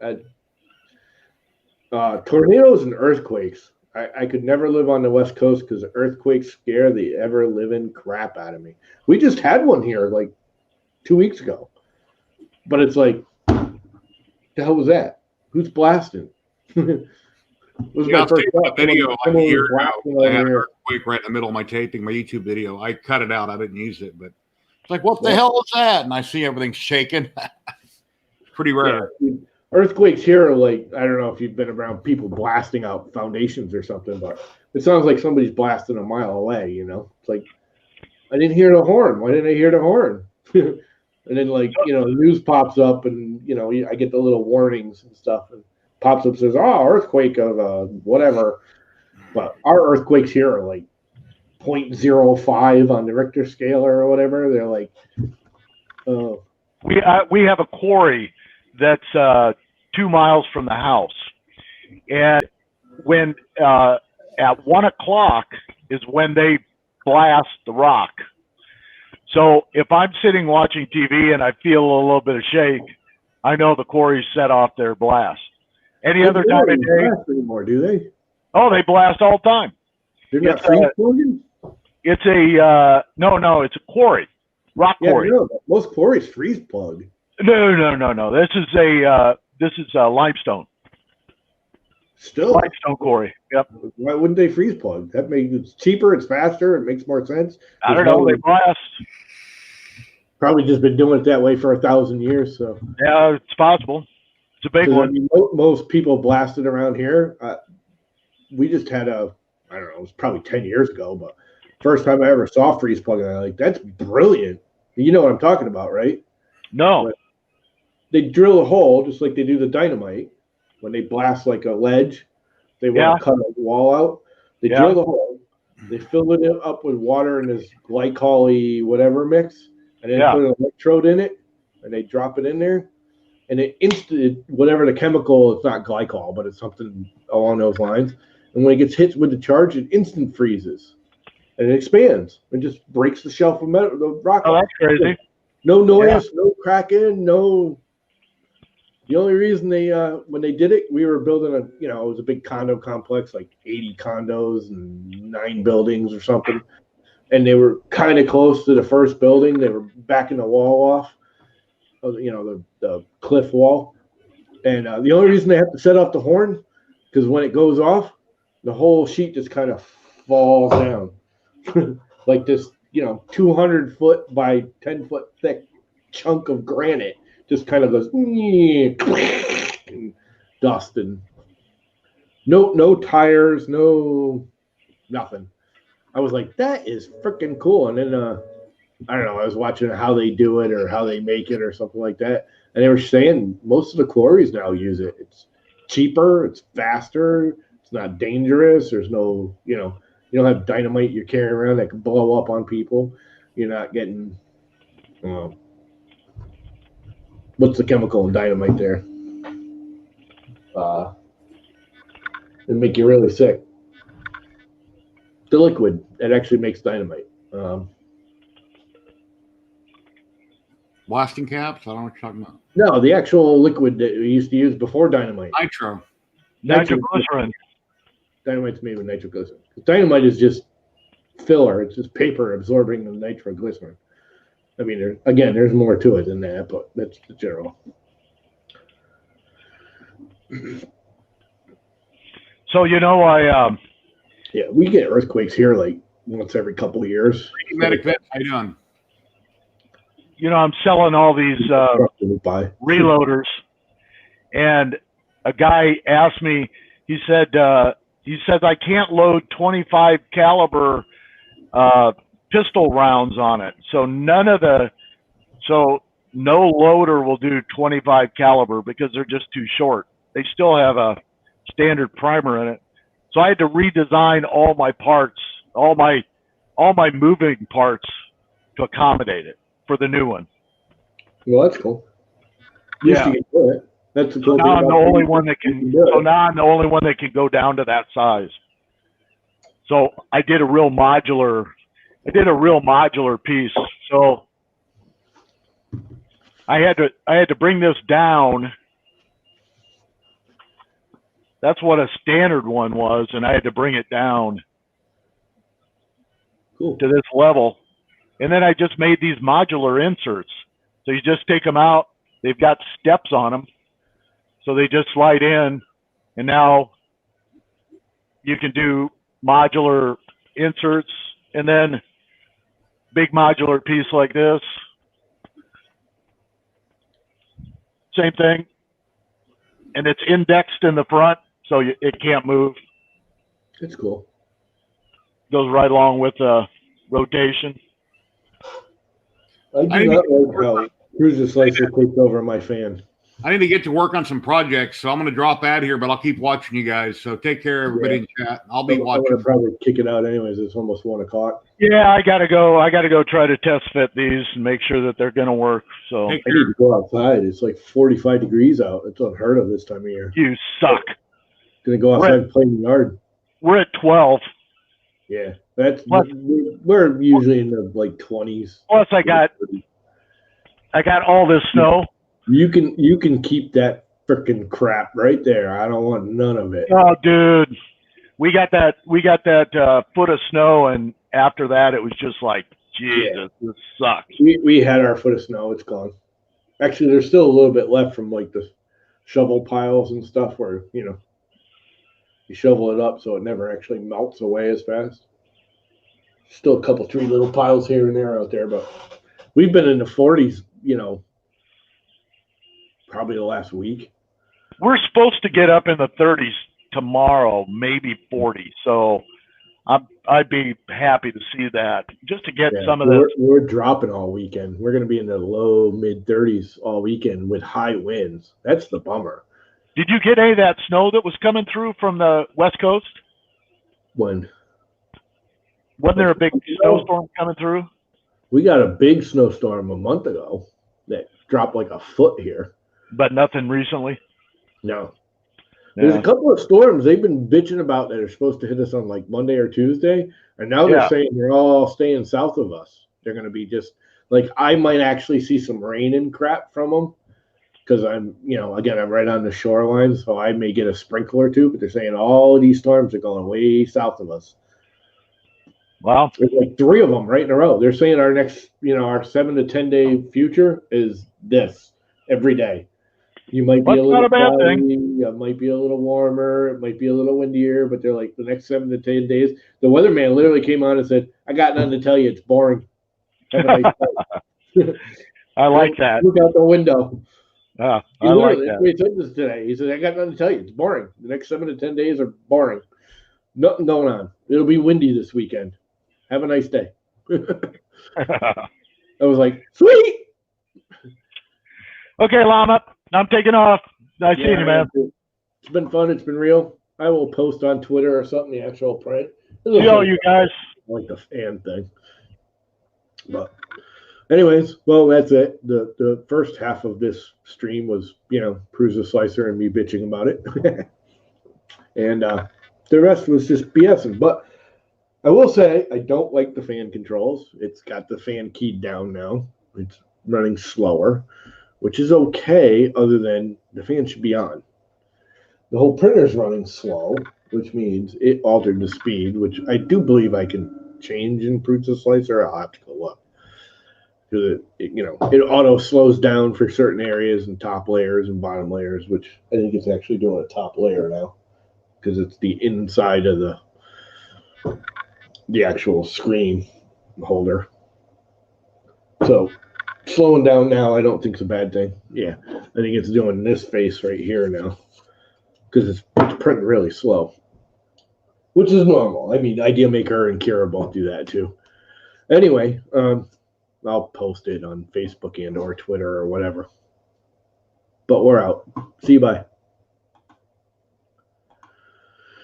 Tornadoes and earthquakes. I could never live on the West Coast because earthquakes scare the ever-living crap out of me. We just had one here like 2 weeks ago. But it's like, the hell was that? Who's blasting? Was I'll take a video like a year ago. I had an earthquake right in the middle of my taping, my YouTube video. I cut it out. I didn't use it, but it's like, what the hell was that? And I see everything shaking. Pretty rare. Yeah, earthquakes here are like, I don't know if you've been around people blasting out foundations or something, but it sounds like somebody's blasting a mile away, It's like, I didn't hear the horn. Why didn't I hear the horn? And then the news pops up and, I get the little warnings and stuff and pops up and says, "Oh, earthquake of whatever." But our earthquakes here are like 0.05 on the Richter scale or whatever. They're like, we have a quarry that's 2 miles from the house, and when at 1 o'clock is when they blast the rock. So if I'm sitting watching TV and I feel a little bit of shake, I know the quarry's set off their blast. Any other time of day anymore, do they? Oh, they blast all the time. They're not freeze-plugging? It's a no, it's a quarry, rock quarry. No, most quarries freeze plug. No. This is a limestone. Still, Limestone quarry. Yep. why wouldn't they freeze plug? That makes it's cheaper, it's faster, it makes more sense. I don't know. They blast. Probably just been doing it that way for 1,000 years. So Yeah, it's possible. It's a big one. I mean, most people blasted around here. We just had I don't know, it was probably 10 years ago, but first time I ever saw freeze plug, and I'm like, that's brilliant. You know what I'm talking about, right? No. But they drill a hole just like they do the dynamite. When they blast like a ledge, they want to cut a wall out. They drill the hole, they fill it up with water and this glycol-y whatever mix, and then put an electrode in it, and they drop it in there, and whatever the chemical, it's not glycol, but it's something along those lines. And when it gets hit with the charge, it instant freezes, and it expands and just breaks the shelf of metal, the rock. Oh, that's crazy. No noise, no cracking, no. The only reason they, when they did it, we were building it was a big condo complex, like 80 condos and 9 buildings or something. And they were kind of close to the first building. They were backing the wall off, the cliff wall. And the only reason they have to set off the horn, because when it goes off, the whole sheet just kind of falls down. Like this, 200-foot by 10-foot thick chunk of granite just kind of goes and dust, and no tires, no nothing. I was like, that is freaking cool. And then I don't know, I was watching how they do it or how they make it or something like that, and they were saying most of the quarries now use it. It's cheaper, it's faster, it's not dangerous. There's no, you don't have dynamite you're carrying around that can blow up on people. You're not getting what's the chemical in dynamite there? It'd make you really sick. The liquid that actually makes dynamite. Blasting caps? I don't know what you're talking about. No, the actual liquid that we used to use before dynamite. Nitroglycerin. Dynamite's made with nitroglycerin. Dynamite is just filler. It's just paper absorbing the nitroglycerin. I mean, there's more to it than that, but that's the general. So, yeah, we get earthquakes here like once every couple of years. Medic vet, how you doing? I'm selling all these reloaders, and a guy asked me, he says I can't load 25 caliber pistol rounds on it. So no loader will do 25 caliber because they're just too short. They still have a standard primer in it. So I had to redesign all my parts, all my moving parts to accommodate it for the new one. Well, that's cool. Yeah. That's the cool thing. Now I'm the only one that can. So now I'm the only one that can go down to that size. So I did a real modular piece. So I had to bring this down. That's what a standard one was, and I had to bring it down to this level. And then I just made these modular inserts. So you just take them out. They've got steps on them. So they just slide in, and now you can do modular inserts, and then big modular piece like this. Same thing. And it's indexed in the front, so it can't move. It's cool. Goes right along with the rotation. I do not like how PrusaSlicer takes over my fan. I need to get to work on some projects, so I'm going to drop out here, but I'll keep watching you guys. So take care, everybody in chat. I'll be watching. I'm going to probably kick it out anyways. It's almost 1 o'clock. Yeah, I gotta go try to test fit these and make sure that they're going to work. So I need to go outside. It's like 45 degrees out. It's unheard of this time of year. You suck. Going to go outside and play in the yard. We're at 12. Yeah, we're usually in the like 20s. Plus, I got all this snow. You can keep that freaking crap right there. I don't want none of it. Oh, dude, we got that foot of snow, and after that, it was just like, Jesus, this sucks. We had our foot of snow. It's gone. Actually, there's still a little bit left from like the shovel piles and stuff where You shovel it up so it never actually melts away as fast. Still a couple, 3 little piles here and there out there, but we've been in the 40s, probably the last week. We're supposed to get up in the 30s tomorrow, maybe 40. So I'd be happy to see that, just to get some of this. We're dropping all weekend. We're going to be in the low mid 30s all weekend with high winds. That's the bummer. Did you get any of that snow that was coming through from the West Coast? When? Wasn't there a big snowstorm coming through? We got a big snowstorm a month ago that dropped like a foot here. But nothing recently? No. There's a couple of storms they've been bitching about that are supposed to hit us on like Monday or Tuesday. And now they're saying they're all staying south of us. They're going to be just like, I might actually see some rain and crap from them. Because I'm, again, I'm right on the shoreline, so I may get a sprinkle or two, but they're saying all of these storms are going way south of us. Wow. There's like 3 of them right in a row. They're saying our next, our 7 to 10 day future is this every day. You might be a little cloudy, it might be a little warmer, it might be a little windier, but they're like the next 7 to 10 days. The weatherman literally came on and said, I got nothing to tell you. It's boring. Have a nice day. I like that. Look out the window. I like that. He said this today. He said, I got nothing to tell you. It's boring. The next 7 to 10 days are boring. Nothing going on. It'll be windy this weekend. Have a nice day. I was like, sweet. Okay, Llama. I'm taking off. Nice seeing you, man. It's been fun. It's been real. I will post on Twitter or something the actual print. See all you guys. I like the fan thing. But anyways, well, that's it. The first half of this stream was, PrusaSlicer and me bitching about it. And the rest was just BSing. But I will say I don't like the fan controls. It's got the fan keyed down now. It's running slower, which is okay, other than the fan should be on. The whole printer's running slow, which means it altered the speed, which I do believe I can change in PrusaSlicer. I'll have to go look. Because it auto slows down for certain areas and top layers and bottom layers, which I think it's actually doing a top layer now because it's the inside of the actual screen holder. So slowing down now, I don't think it's a bad thing. Yeah, I think it's doing this face right here now because it's printing really slow, which is normal. I mean, Idea Maker and Kira both do that too. Anyway, I'll post it on Facebook and or Twitter or whatever. But we're out. See you, bye.